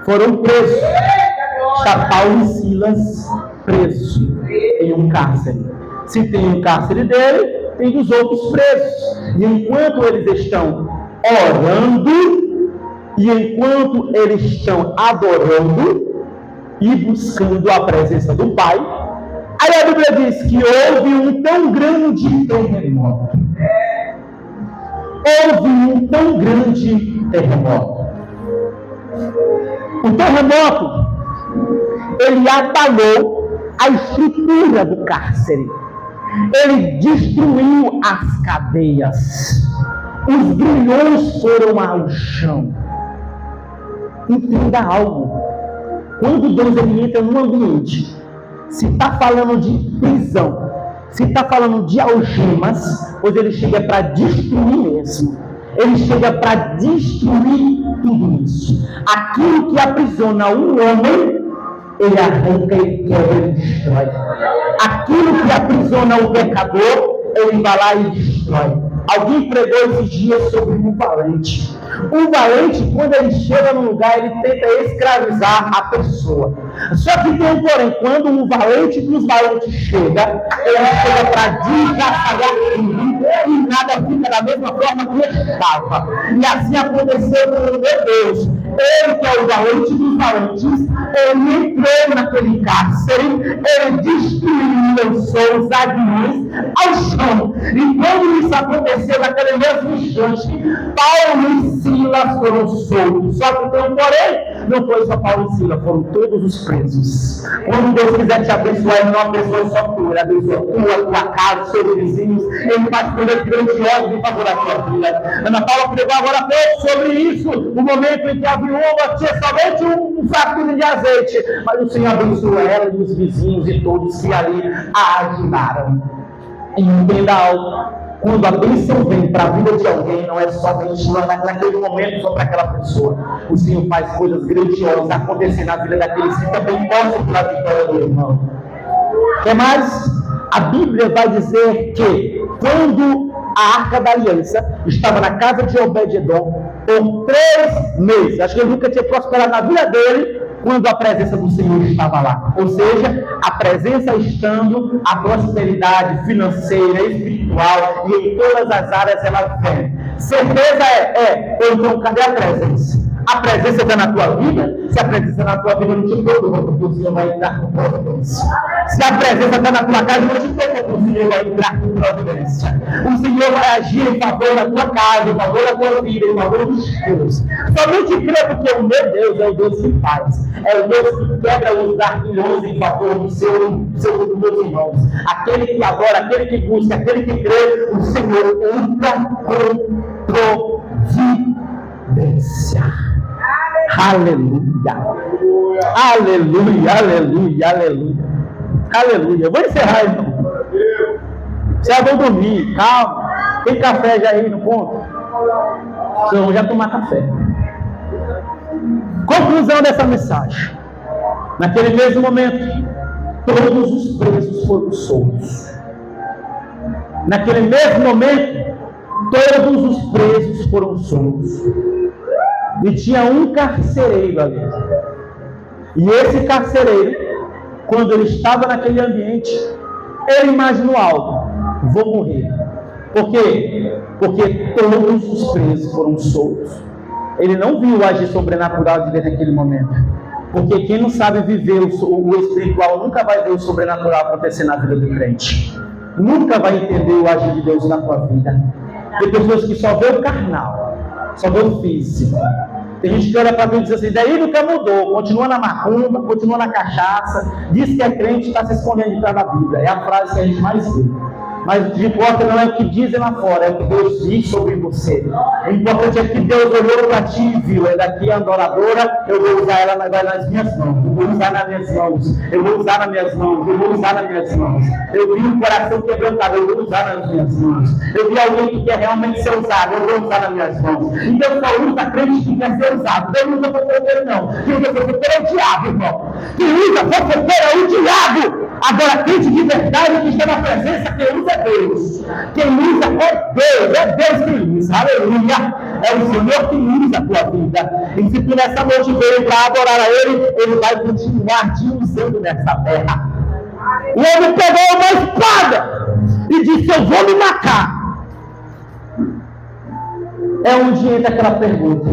Foram presos. Está Paulo e Silas presos. em um cárcere. Se tem um cárcere dele, tem dos outros presos. E enquanto eles estão orando, e enquanto eles estão adorando e buscando a presença do Pai, aí a Bíblia diz que houve um tão grande terremoto. Houve um tão grande terremoto. O terremoto, ele abalou a estrutura do cárcere. Ele destruiu as cadeias. Os grilhões foram ao chão. Entenda algo. Quando Deus ele entra num ambiente, se está falando de prisão, se está falando de algemas, pois ele chega para destruir mesmo. Ele chega para destruir tudo isso. Aquilo que aprisiona um homem, ele arranca, ele quebra, ele destrói. Aquilo que aprisiona o pecador, ele vai lá e destrói. Alguém pregou esses dias sobre um valente. O valente, quando ele chega no lugar, ele tenta escravizar a pessoa. Só que tem um porém, quando um valente dos valentes chega, ele chega para desafagar tudo e nada fica da mesma forma que estava. E assim aconteceu com o meu Deus. Ele que é o valente dos valentes, ele entrou naquele cárcere, ele destruiu, lançou os aguilhões ao chão. E quando isso aconteceu naquele mesmo instante, Paulo e Silas foram soltos. Só que tem um porém, não foi só Paulo e Silas, foram todos os presos. Quando Deus quiser te abençoar, ele não abençoa só tu, ele abençoa tua casa, seus vizinhos, ele faz coisas grandiosas em favor da tua vida. Ana Paula pregou agora há pouco sobre isso, o momento em que a viúva tinha somente um saco de azeite, mas o Senhor abençoou ela e os vizinhos e todos que ali a ajudaram. E entenda algo, quando a bênção vem para a vida de alguém, não é somente naquele momento só para aquela pessoa. O Senhor faz coisas grandiosas acontecer na vida daqueles que também torcem pela vitória do irmão. O que mais? A Bíblia vai dizer que quando a Arca da Aliança estava na casa de Obed-edom por 3 meses, acho que ele nunca tinha prosperado na vida dele, quando a presença do Senhor estava lá. Ou seja, a presença estando, a prosperidade financeira, espiritual e em todas as áreas ela vem. Certeza então cadê a presença? A presença está na tua vida? Se a presença está na tua vida, não te preocupa, porque o Senhor vai entrar com providência. Se a presença está na tua casa, não te preocupa, o Senhor vai entrar com providência. O Senhor vai agir em favor da tua casa, em favor da tua vida, em favor dos teus. Somente crê, porque o meu Deus é o Deus que faz. É o Deus que quebra os arquilhões em favor dos meus irmãos. Aquele que adora, aquele que busca, aquele que crê, o Senhor entra com providência. Aleluia. Aleluia, aleluia, aleluia. Aleluia. Eu vou encerrar, irmão. Vocês vão dormir, calma. Tem café já aí no ponto? Vocês vão já tomar café. Conclusão dessa mensagem. Naquele mesmo momento, todos os presos foram soltos. Naquele mesmo momento, todos os presos foram soltos. E tinha um carcereiro ali. E esse carcereiro, quando ele estava naquele ambiente, ele imaginou algo: vou morrer. Por quê? Porque todos os presos foram soltos. Ele não viu o agir sobrenatural de Deus naquele momento. Porque quem não sabe viver o espiritual nunca vai ver o sobrenatural acontecer na vida do crente. Nunca vai entender o agir de Deus na tua vida. Tem pessoas que só vê o carnal, só vê o físico. Tem gente que olha para mim e diz assim: daí nunca mudou, continua na macumba, continua na cachaça, diz que é crente, está se escondendo de trás da Bíblia. É a frase que a gente mais vê. Mas o que importa não é o que dizem lá fora, é o que Deus diz sobre você. O importante é que Deus olhou para ti e viu: é daqui a adoradora, eu vou usar ela nas minhas mãos, eu vou usar nas minhas mãos, eu vou usar nas minhas mãos, eu vou usar nas minhas mãos. Eu vi um coração quebrantado, eu vou usar nas minhas mãos. Eu vi alguém que quer realmente ser usado, eu vou usar nas minhas mãos. E Deus só usa crente que quer ser usado. Deus não usa fofoqueiro, não. Quem usa fofoqueiro é o diabo, irmão. Quem usa fofoqueiro é o diabo. Agora, crente de verdade que está na presença, quem usa é Deus. Quem usa é Deus quem usa. Aleluia. É o Senhor que usa a tua vida. E se tu nessa noite veio para adorar a Ele, Ele vai continuar te usando nessa terra. O homem pegou uma espada e disse: eu vou me matar. É onde entra aquela pergunta: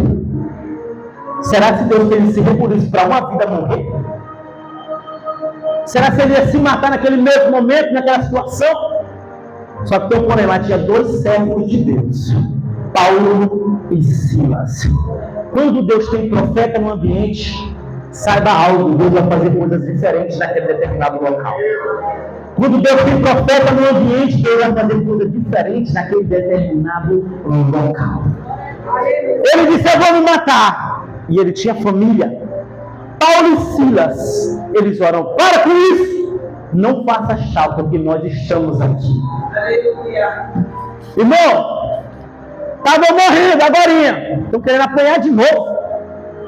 será que Deus fez esse recurso para uma vida morrer? Será que ele ia se matar naquele mesmo momento, naquela situação? Só que tem um porém, lá tinha 2 servos de Deus, Paulo e Silas. Quando Deus tem profeta no ambiente, saiba algo, Deus vai fazer coisas diferentes naquele determinado local. Quando Deus tem profeta no ambiente, Deus vai fazer coisas diferentes naquele determinado local. Ele disse: eu vou me matar. E ele tinha família. Paulo e Silas, eles oram: para com isso, não faça chá, porque nós estamos aqui. Irmão, estavam morrendo agora, estão querendo apanhar de novo.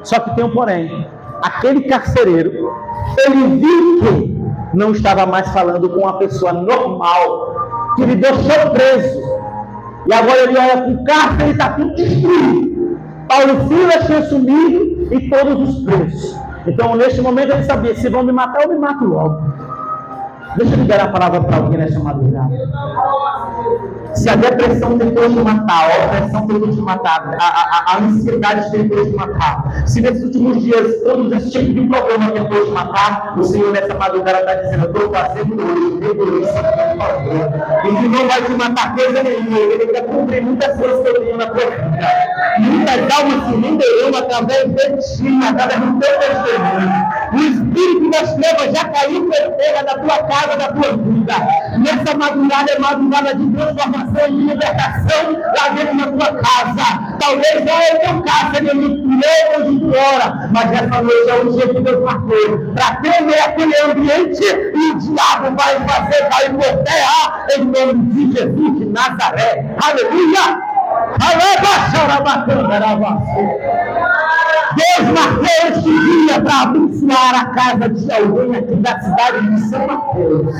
Só que tem um porém: aquele carcereiro, ele viu que não estava mais falando com uma pessoa normal, que ele deixou preso, e agora ele olha para o cárcere e está tudo destruído. Paulo e Silas tinham sumido e todos os presos. Então neste momento ele sabia: se vão me matar, eu me mato logo. Deixa eu liberar a palavra para alguém nessa madrugada. Se a depressão tentou te matar, a opressão tentou te matar, a ansiedade tentou te matar, se nesses últimos dias todos esse tipo de problema tentou te matar, o Senhor nessa madrugada está dizendo: eu estou fazendo hoje, revolução, e que não vai te matar coisa nenhuma. Ele quer cumprir muitas coisas que eu tenho na tua vida. Muitas almas se renderão através de ti, através do teu testemunho. O espírito das trevas já caiu por terra da tua casa, da tua vida. Nessa madrugada é madrugada de transformação e de libertação lá dentro da tua casa. Talvez não é o teu caso, ele não é onde tu ora, mas essa noite é o dia que Deus marcou para temer aquele ambiente, e o diabo vai fazer cair por terra em nome de Jesus de Nazaré. Aleluia! Deus marcou este dia para abençoar a casa de alguém aqui da cidade de São Mateus.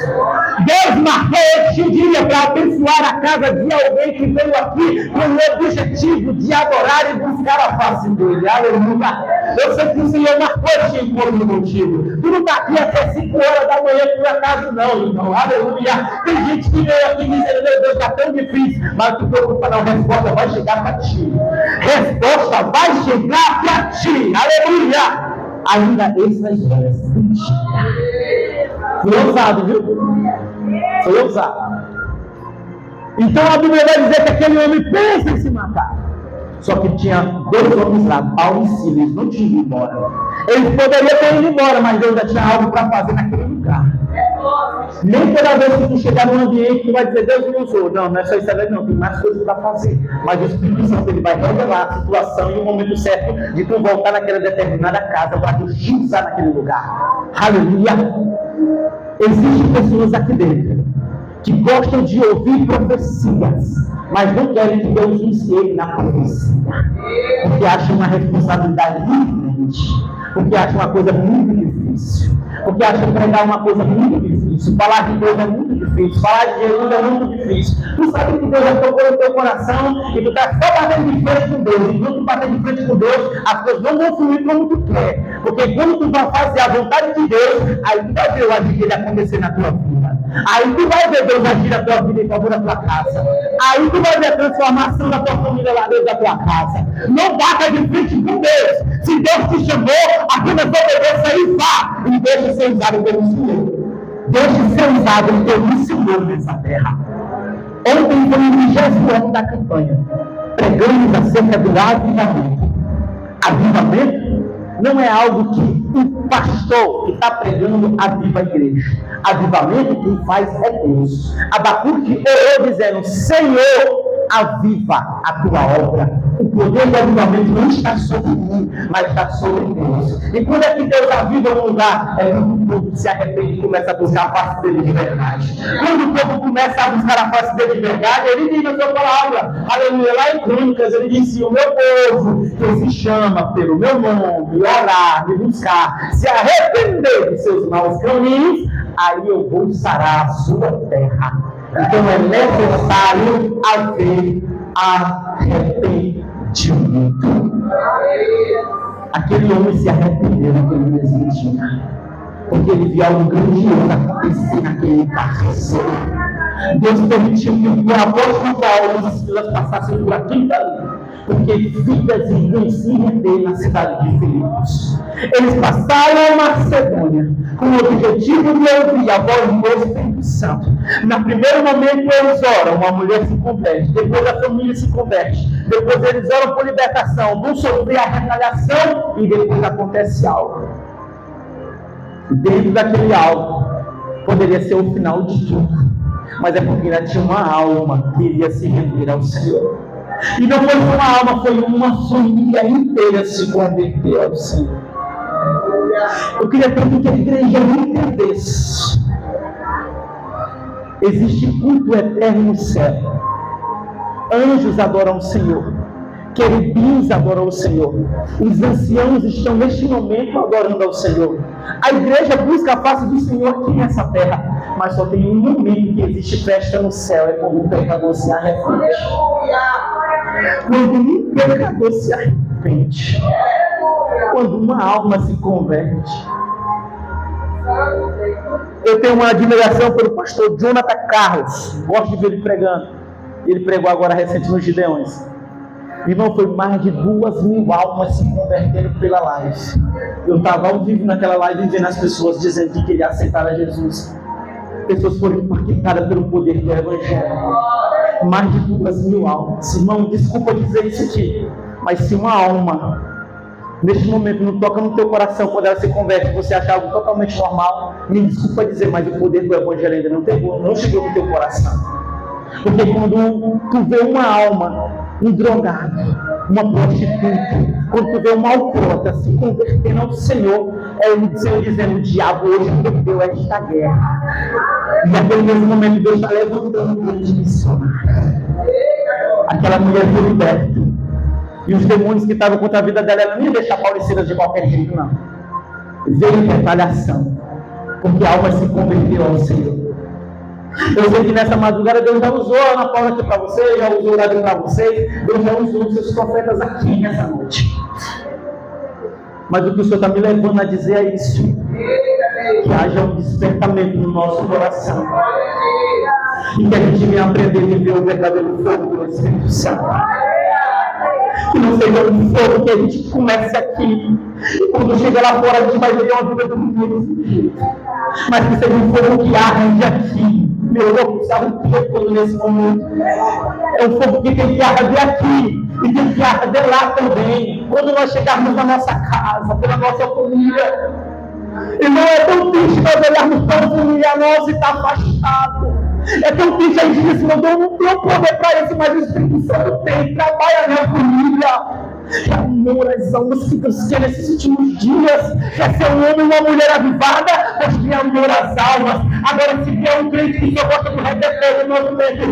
Deus marcou este dia para abençoar a casa de alguém que veio aqui com o objetivo de adorar e buscar a face dele. Aleluia! Eu sei que o Senhor marcou este encontro contigo. Tu não está aqui até 5 horas da manhã por acaso não, irmão. Aleluia! Tem gente que veio aqui dizendo: meu Deus, está tão difícil. Mas não te preocupa não, a resposta vai chegar para ti. Resposta vai chegar para ti. Aleluia! Ainda essas horas tem que chegar. Foi ousado, viu? Foi ousado. Então a Bíblia vai dizer que aquele homem pensa em se matar. Só que tinha 2 homens lá, Paulo e Silas, eles não tinham ido embora. Eles poderiam ter ido embora, mas Deus já tinha algo para fazer naquele lugar. Nem toda vez que tu chegar num ambiente, tu vai dizer: Deus me usou. Não, não é só isso aí, não. Tem mais coisas para fazer. Mas o Espírito Santo, ele vai revelar a situação e o momento certo de tu voltar naquela determinada casa para tu usar naquele lugar. Aleluia! Existem pessoas aqui dentro que gostam de ouvir profecias, mas não querem que Deus use ele na profecia, porque acham uma responsabilidade muito grande, porque acham uma coisa muito difícil, porque acham pregar uma coisa muito difícil, falar de Deus é muito difícil, falar de Jesus é muito difícil. Tu sabe que Deus já tocou no teu coração e tu está só batendo de frente com Deus, e quando tu bater de frente com Deus, as coisas não vão fluir como tu quer, porque quando tu vai fazer a vontade de Deus, aí tu vai ver o agir dele acontecer na tua vida. Aí tu vai ver Deus agir na tua vida em favor da tua casa. Aí tu vai ver a transformação da tua família lá dentro da tua casa. Não bata de frente com Deus. Se Deus te chamou, apenas obedeça e vá. E deixe ser usado pelo Senhor. Deixe ser usado pelo Senhor nessa terra. Ontem foi o 20º ano da campanha. Pregamos acerca do avivamento. Avivamento não é algo que o pastor que está pregando aviva a igreja. Avivamento quem faz é Deus. Abacuque orou dizendo: Senhor, aviva a tua obra. O poder do avivamento não está sobre mim, mas está sobre Deus. E quando é que Deus aviva um lugar? É quando o povo se arrepende e começa a buscar a face dele de verdade. Quando o povo começa a buscar a face dele de verdade, ele diz na sua palavra, aleluia, lá em Crônicas, ele disse: o meu povo, que se chama pelo meu nome, orar, me buscar, se arrepender de seus maus caminhos, aí eu vou sarar a sua terra. Então é necessário haver arrependimento. Aquele homem se arrependeu naquele mesmo dia. porque ele viu algo grandioso acontecer naquele carro. Deus permitiu que o apóstolo Paulo e os Silas passassem por aquilo dali, porque vidas iriam se render na cidade de Filipos. Eles passaram a Macedônia com o objetivo de ouvir a voz do Espírito Santo. No primeiro momento eles oram, uma mulher se converte, depois a família se converte, depois eles oram por libertação, vão sofrer a retaliação e depois acontece algo. Dentro daquele algo poderia ser o final de tudo, mas é porque ainda tinha uma alma que iria se render ao Senhor. E não foi uma alma, foi uma família inteira se converter ao Senhor. Eu queria tanto que a igreja não entendesse. Existe culto eterno no céu. Anjos adoram o Senhor. Querubins adoram o Senhor. Os anciãos estão neste momento adorando ao Senhor. A igreja busca a face do Senhor aqui nessa terra. Mas só tem um momento que existe festa no céu. É quando o pecador se arrepende. Quando um pecador se arrepende. Quando uma alma se converte. Eu tenho uma admiração pelo pastor Jonathan Carlos. Gosto de ver ele pregando. Ele pregou agora recente nos Gideões. Irmão, foi mais de 2.000 almas se converteram pela live. Eu estava ao vivo naquela live vendo as pessoas dizendo que queriam aceitar a Jesus. Pessoas foram impactadas pelo poder do Evangelho. Mais de 2.000 almas. Irmão, desculpa dizer isso aqui, mas se uma alma neste momento não toca no teu coração quando ela se converte, você acha algo totalmente normal, me desculpa dizer, mas o poder do Evangelho ainda não chegou no teu coração. Porque quando tu vê uma alma, um drogado, uma prostituta, quando tu vê uma alcoólatra se convertendo ao Senhor, é o Senhor dizendo: o diabo hoje perdeu esta guerra. E naquele mesmo momento Deus está levantando um grande missionário. Aquela mulher foi liberta. E os demônios que estavam contra a vida dela, ela não ia deixar Paulicida de qualquer jeito, não. Veio retaliação, porque a alma se converteu ao Senhor. Eu sei que nessa madrugada Deus já usou a Ana Paula aqui para vocês, já usou o Davi para vocês, Deus já usou os seus profetas aqui nessa noite. Mas o que o Senhor está me levando a dizer é isso: que haja um despertamento no nosso coração, e que a gente venha aprender a viver o verdadeiro fogo do Espírito Santo. Que não seja um fogo que a gente comece aqui, e quando chega lá fora a gente vai viver uma vida do mundo, mas que seja um fogo que arde aqui. Meu louco, sabe o que eu estou nesse momento? É um fogo que tem que arder aqui e tem que arder lá também. Quando nós chegarmos na nossa casa, pela nossa família. Irmão, é tão triste nós olharmos para a família nossa e estar afastado. É tão triste a gente dizer: eu não tenho poder para isso, mas o Espírito Santo tem. Trabalha na família. Que amor às almas que Deus quer nesses últimos dias. Quer ser um homem e uma mulher avivada, mas tem amor às almas. Agora, se tem um crente que só gosta do repertório do movimento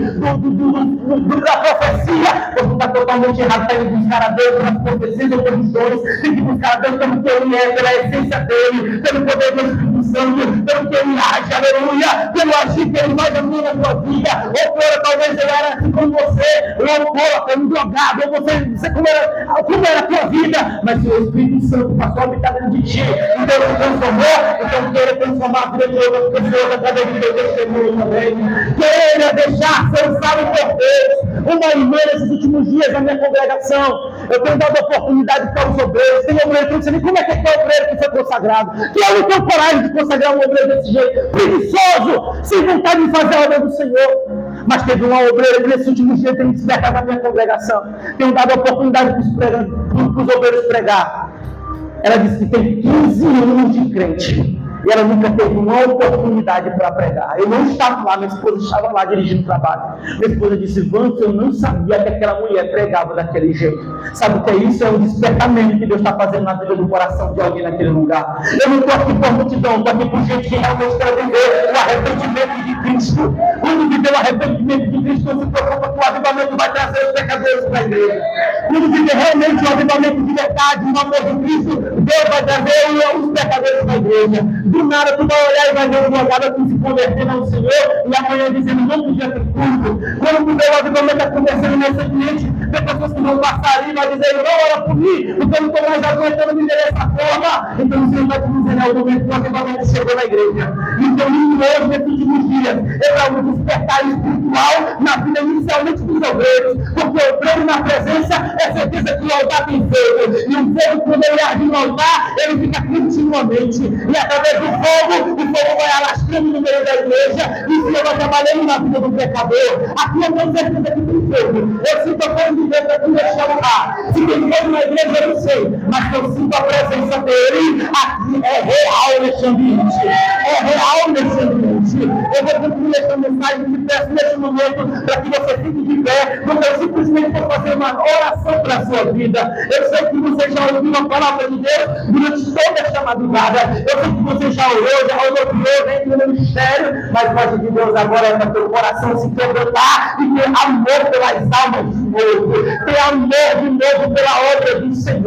da profecia, você está totalmente errado. Está indo buscar a Deus nas profecias e pelos dons. Tem que buscar a Deus pelo que Ele é, pela essência dele, pelo poder do Espírito Santo, pelo que Ele age, aleluia, pelo agir que Ele vai fazer na sua vida. Ou fora, talvez ele era assim como você, ou alcoólatra, um drogado, ou você como era a tua vida, mas se o Espírito Santo passou a habitar dentro de ti, e Deus te transformou, então queira transformar a vida de outras pessoas através do teu testemunho também. Queira deixar ser usado por Deus. Uma irmã nesses últimos dias na minha congregação, eu tenho dado oportunidade para os obreiros. Tem obreiro que não sei nem como é que é o obreiro que foi consagrado, que eu não tenho coragem de consagrar um obreiro desse jeito, preguiçoso, sem vontade de fazer a obra do Senhor. Mas teve uma obreira que nesses últimos dias tem despertado na minha congregação. Tenho dado oportunidade para os obreiros pregar. Ela disse que tem 15 anos de crente. E ela nunca teve uma oportunidade para pregar. Eu não estava lá, minha esposa estava lá dirigindo o trabalho. Minha esposa disse: Vance, eu não sabia que aquela mulher pregava daquele jeito. Sabe o que é isso? É um despertamento que Deus está fazendo na vida do coração de alguém naquele lugar. Eu não estou aqui por multidão, estou aqui por gente que realmente quer viver o arrependimento de Cristo. Quando viver o arrependimento de Cristo, não se preocupa que o avivamento vai trazer os pecadores para a igreja. Quando viver realmente o avivamento de verdade, o amor de Cristo, Deus vai trazer os pecadores para a igreja. Do nada tu vai olhar e vai ver uma galera que se convertendo ao Senhor e amanhã dizendo: não podia ter culto. Quando tu vê o avivamento acontecendo nesse ambiente, Tem pessoas que vão passar ali e vai dizer, irmão, ora por mim, porque eu não estou mais aguentando me ver dessa forma. Então o Senhor vai te dizer, é o momento que o avivamento chegou na igreja. Então, hoje, nesses últimos dias, é para um despertar espiritual na vida inicialmente dos obreiros, porque o obreiro na presença é certeza que o altar tem fogo, e o fogo, quando ele arde no altar, ele fica continuamente, e através do fogo, o fogo vai alastrando no meio da igreja, e o Senhor vai trabalhando na vida do pecador. Aqui eu tenho certeza que tem fogo. Eu sinto a força de Deus aqui neste lugar. Se tem fogo na igreja, eu não sei, mas eu sinto a presença dele. Aqui é real neste ambiente. É real neste ambiente. Eu vou concluir esta mensagem e peço neste momento para que você fique de pé, porque eu simplesmente vou fazer uma oração para a sua vida. Eu sei que você já ouviu a palavra de Deus durante toda esta madrugada. Eu sei que você já orou, já rodopiou dentro do ministério, mas a voz de Deus agora é para teu coração se quebrantar e ter amor pelas almas de novo. Ter amor de novo pela obra do Senhor.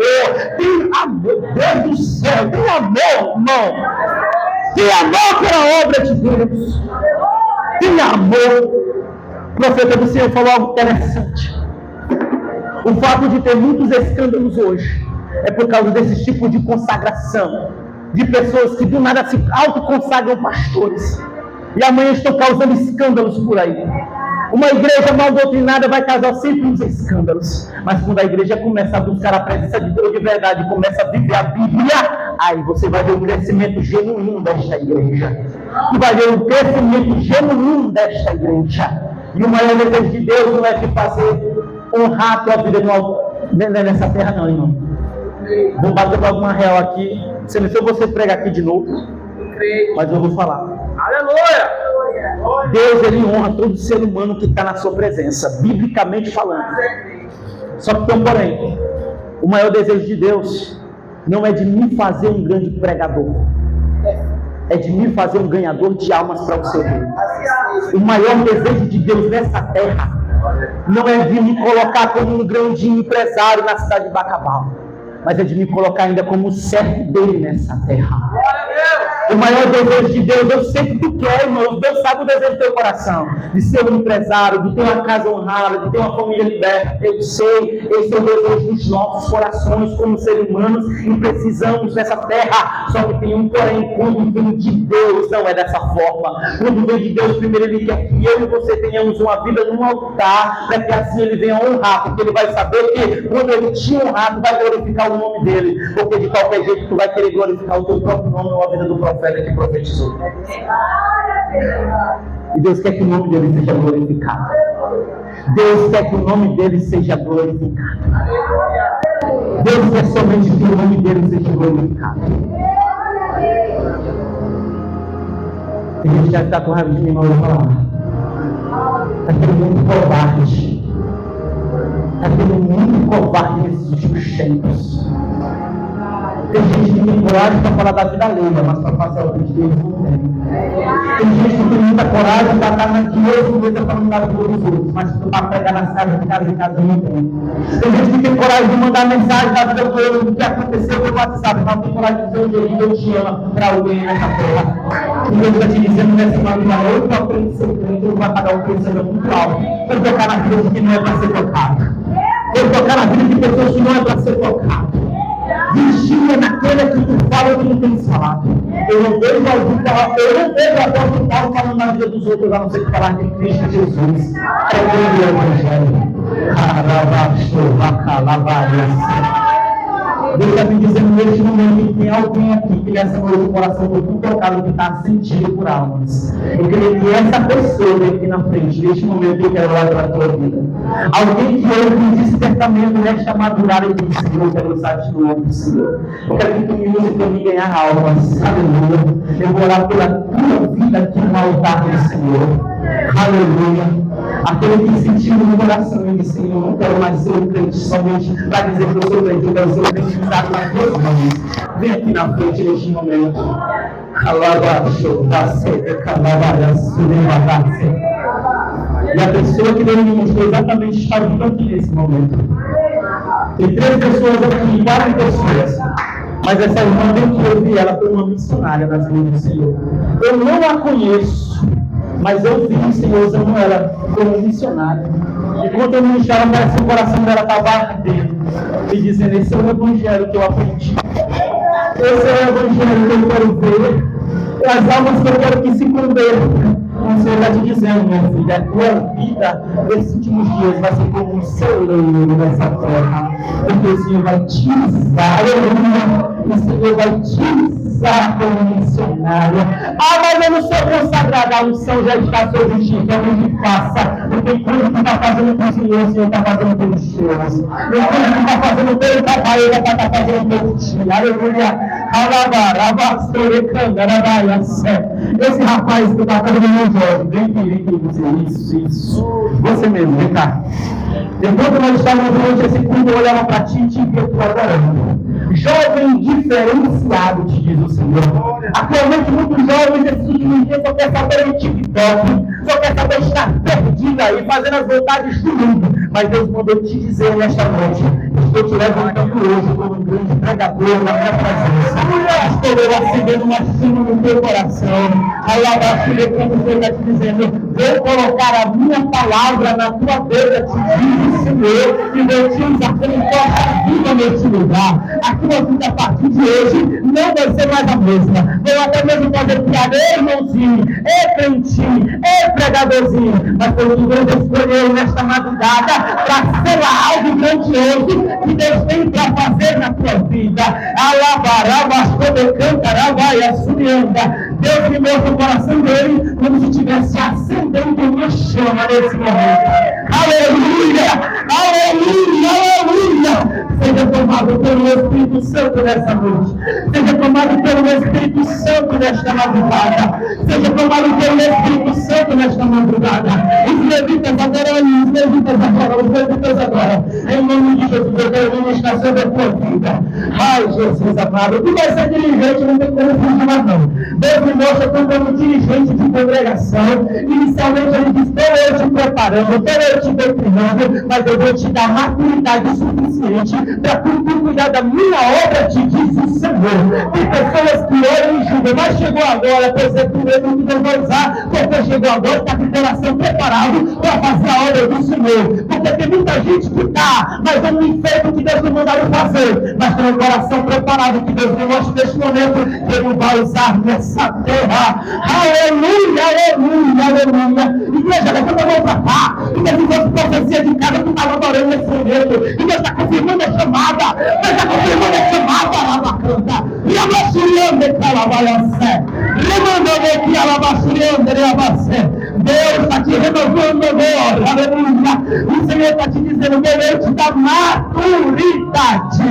Tem amor, Deus do céu, tem amor, irmão. Tem amor pela obra de Deus. Tem amor. O profeta do Senhor falou algo interessante. O fato de ter muitos escândalos hoje é por causa desse tipo de consagração, de pessoas que do nada se autoconsagram pastores e amanhã estão causando escândalos por aí. Uma igreja mal doutrinada vai causar sempre uns escândalos, mas quando a igreja começa a buscar a presença de Deus de verdade, começa a viver a Bíblia, aí você vai ver o crescimento genuíno desta igreja. Tu vai ver o crescimento genuíno desta igreja. E o maior desejo de Deus não é de fazer honrar a tua vida nessa terra, não, irmão. Vou bater alguma real aqui. Se eu você pregar aqui de novo, mas eu vou falar. Aleluia! Deus, ele honra todo ser humano que está na sua presença, biblicamente falando. Só que tem um porém. O maior desejo de Deus não é de me fazer um grande pregador, é de me fazer um ganhador de almas para o seu reino. O maior desejo de Deus nessa terra não é de me colocar como um grande empresário na cidade de Bacabal, mas é de me colocar ainda como servo dele nessa terra. O maior desejo de Deus, eu sei que tu quer, irmão. Deus sabe o desejo do teu coração, de ser um empresário, de ter uma casa honrada, de ter uma família liberta. Eu sei, esse é o desejo dos nossos corações como seres humanos e precisamos dessa terra. Só que tem um porém, quando vem de Deus, não é dessa forma. Quando vem de Deus, primeiro ele quer que eu e você tenhamos uma vida no altar, para que assim ele venha honrar, porque ele vai saber que quando ele te honrar, tu vai glorificar o nome dele, porque de qualquer jeito tu vai querer glorificar o teu próprio nome ou a vida do profeta que profetizou. E Deus quer que o nome dele seja glorificado. Deus quer que o nome dele seja glorificado. Deus quer somente que o nome dele seja glorificado. Tem gente que já está com raiva de mim, mas eu vou falar. Está tendo muito covarde. Está tendo muito covarde nesses últimos tempos. Tem gente que tem coragem para falar da vida alheia, mas para fazer o que Deus não tem. Tem gente que tem muita coragem para estar na mesa falando da vida dos outros, mas para pregar nas casas de casa em casa não tem. Tem gente que tem coragem de mandar mensagem da vida do outro, do que aconteceu pelo WhatsApp, mas não tem coragem de dizer que Deus te ama para alguém nessa terra. E Deus está te dizendo nessa madrugada, eu estou aprendendo seu crente, eu vou pagar um preço muito alto. Vou tocar na vida de que não é para ser tocado. Vou tocar na vida de pessoas que não é para ser tocado. Vigia naquele que tu fala que não tem falado. Eu não vejo a voz do Paulo falando na vida dos outros, a não ser que falar de Cristo Jesus. É o Evangelho. Deus está me dizendo neste momento que tem alguém aqui que nessa noite o coração foi tão tocado que está sentido por almas. Eu queria que essa pessoa aqui na frente, neste momento eu quero orar para a tua vida. Alguém que ouve um despertamento nesta madrugada e diz, Senhor, eu quero usar de novo, Senhor. Eu quero que tu me use para me ganhar almas. Aleluia. Eu vou orar pela tua vida aqui no altar do Senhor. Aleluia. Aquele que sentiu no coração e disse, Senhor, eu não quero mais ser um crente somente para dizer que eu sou crente, eu quero ser um crente usado nas duas mãos. Vem aqui na frente neste momento. E a pessoa que Deus me mostrou exatamente está vindo aqui nesse momento. Tem 3 pessoas aqui, 4 pessoas. Mas essa irmã, desde que eu vi ela, foi uma missionária nas mãos do Senhor. Eu não a conheço, mas eu vi o Senhor usando ela como missionária. Enquanto eu ministrava, parece que o coração dela estava ardendo, me dizendo: esse é o evangelho que eu aprendi. Esse é o evangelho que eu quero ver. As almas que eu quero que se convertam. O Senhor está te dizendo, minha filha, a tua vida nesses últimos dias vai ser como um celeiro nessa terra. Porque o Senhor vai te usar, o Senhor vai te usar como missionária. Ah, mas eu não sou consagrada, a unção já está sobre ti, então não faça. Porque quando tu está fazendo com o Senhor está fazendo pelos teus. Enquanto tu está fazendo pelo papai, ele vai estar fazendo pelo ti. Aleluia. Esse rapaz que está todo mundo jovem, vem aqui, isso. Você mesmo, vem cá. Enquanto nós estávamos durante esse culto, eu olhava para ti e te via tu adorando. Jovem diferenciado, te diz o Senhor. Atualmente, muitos jovens, esses últimos dias, só quer saber de TikTok, só quer saber estar perdida aí, fazendo as vontades do mundo. Mas Deus mandou te dizer nesta noite: estou te levantando hoje como um grande pregador na minha presença. Estou acendendo uma chama no teu coração. Aí abaixo de como o Senhor está te dizendo: vou colocar a minha palavra na tua boca, te diz o Senhor, e vou te usar como porta vida neste lugar. A tua vida a partir de hoje não vai ser mais a mesma. Vou até mesmo fazer piada, irmãozinho, crentinho, pregadorzinho, mas foi o que Deus escolheu nesta madrugada para selar algo grandioso que Deus tem para fazer na tua vida. Deus me mostra o coração dele como se estivesse acendendo uma chama nesse momento. Aleluia! Aleluia! Aleluia! Seja tomado pelo Espírito Santo nessa noite. Seja tomado pelo Espírito Santo nesta madrugada. Seja tomado pelo Espírito Santo nesta madrugada. Os levitas agora, os levitas agora. Em nome de Jesus, eu quero ministrar sobre a tua vida. Ai, Jesus amado, tu vai ser dirigente, não tem como fugir mais não. Deus me mostra como dirigente de congregação. Inicialmente ele diz: estou eu te preparando, estou eu te doutrinando, mas eu vou te dar maturidade suficiente para tu cuidar da minha obra, te diz o Senhor. Tem pessoas que olham e julgam, mas chegou agora, pois é tu mesmo que Deus vai usar, porque chegou agora, está com o coração preparado para fazer a obra do Senhor. Porque tem muita gente que está, mas eu não sei o que Deus me mandaram fazer, mas tem um coração preparado que Deus me mostra neste momento, que Ele vai usar nessa terra. Aleluia, aleluia, aleluia. Igreja, levanta a mão para cá. E Deus fosse profecia de casa que estava adorando nesse momento. E Deus está confirmando a chamada. Deus está confirmando a chamada lá na canta. E a baixurianda que ela vai a sé. Remandou que ela baixurianda e a baixé. Deus está te renovando agora. Aleluia. O Senhor está te dizendo: vou eu te dar maturidade.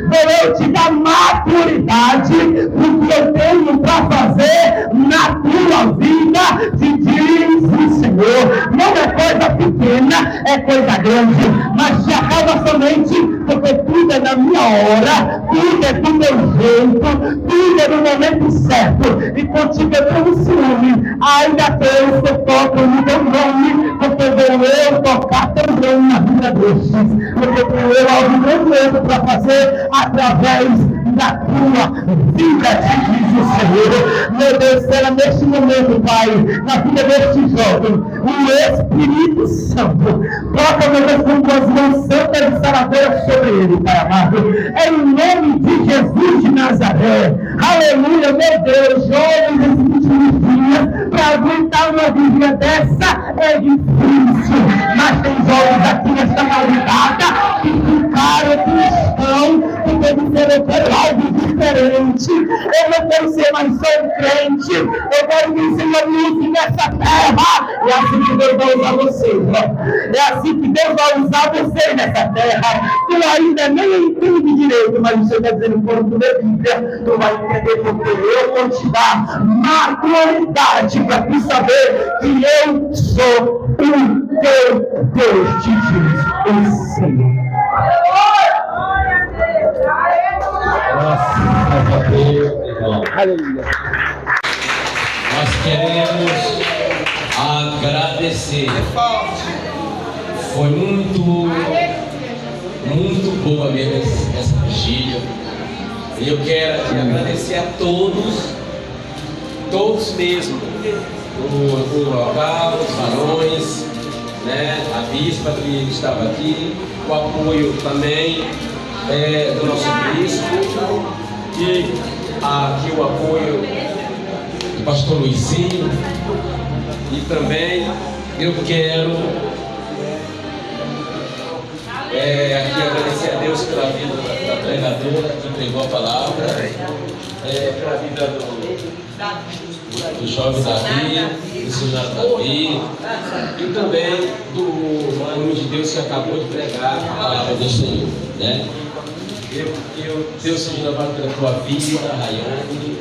Vou eu te dar maturidade. O que eu tenho para fazer na tua vida, te diz o Senhor. Não é coisa pequena, é coisa grande, mas se acaba somente porque tudo é na minha hora, tudo é do meu jeito, tudo é no momento certo. E contigo eu tenho ciúme, ainda tenho o seu toque no teu nome, porque vou eu tocar teu nome na vida destes, porque tenho eu algo grandioso para fazer através da tua vida, te diz o Senhor. Meu Deus, será neste momento, Pai, na vida deste jovem, o Espírito Santo, toca, meu Deus, com tuas mãos santas e salvadoras sobre ele, Pai amado, em nome de Jesus de Nazaré. Aleluia, meu Deus, jovens nesses últimos dias, para aguentar uma vida dessa é difícil, mas tem jovens aqui nesta madrugada que ficaram cristãos, que devem ser, eu quero algo diferente, eu não quero ser mais só um crente, eu quero me ensinar luz nessa terra. É assim que Deus vai usar você, né? É assim que Deus vai usar você nessa terra. Tu ainda nem entende direito, mas o Senhor está dizendo: quando tu ler Bíblia, tu vai entender, porque eu vou te dar maturidade para tu saber que eu sou o teu Deus, te diz o Senhor.
Graças a Deus, irmão.
Aleluia.
Nós queremos agradecer. Foi muito boa mesmo essa vigília. E eu quero agradecer a todos mesmo. O local, os varões, né, a bispa que estava aqui, o apoio também do nosso bispo, e aqui o apoio do pastor Luizinho, e também eu quero aqui agradecer a Deus pela vida da pregadora que pregou a palavra, pela vida do jovem Davi, do senhor Davi, e também do homem de Deus que acabou de pregar a palavra do Senhor, né? Deus seja louvado pela tua vida, Rayane.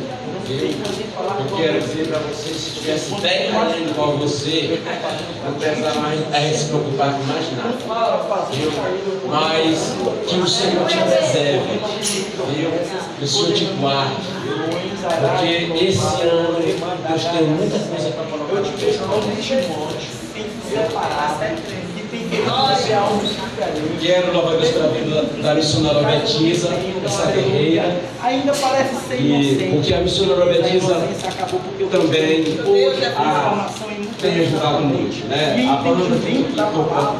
Eu quero dizer para você, se tivesse 10 anos igual você, não precisava mais se preocupar com mais nada. Mas que o Senhor te preserve, que o Senhor te guarde, porque esse ano Deus tem muita coisa para falar. Eu te vejo como Timóteo, quero louvar Deus pela vida da missionária Betisa, essa guerreira.
Ainda parece ser inocente.
Porque a missionária Betisa também tem ajudado muito, né? A banda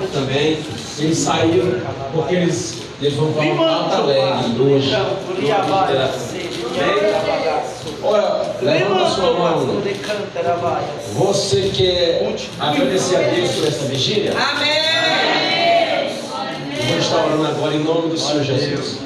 que também, eles saíram porque eles vão para uma Alta Alegre hoje. Olha, levanta a sua mão. Você quer agradecer a Deus por essa vigília?
Amém!
Vou estar orando agora em nome do Senhor Jesus.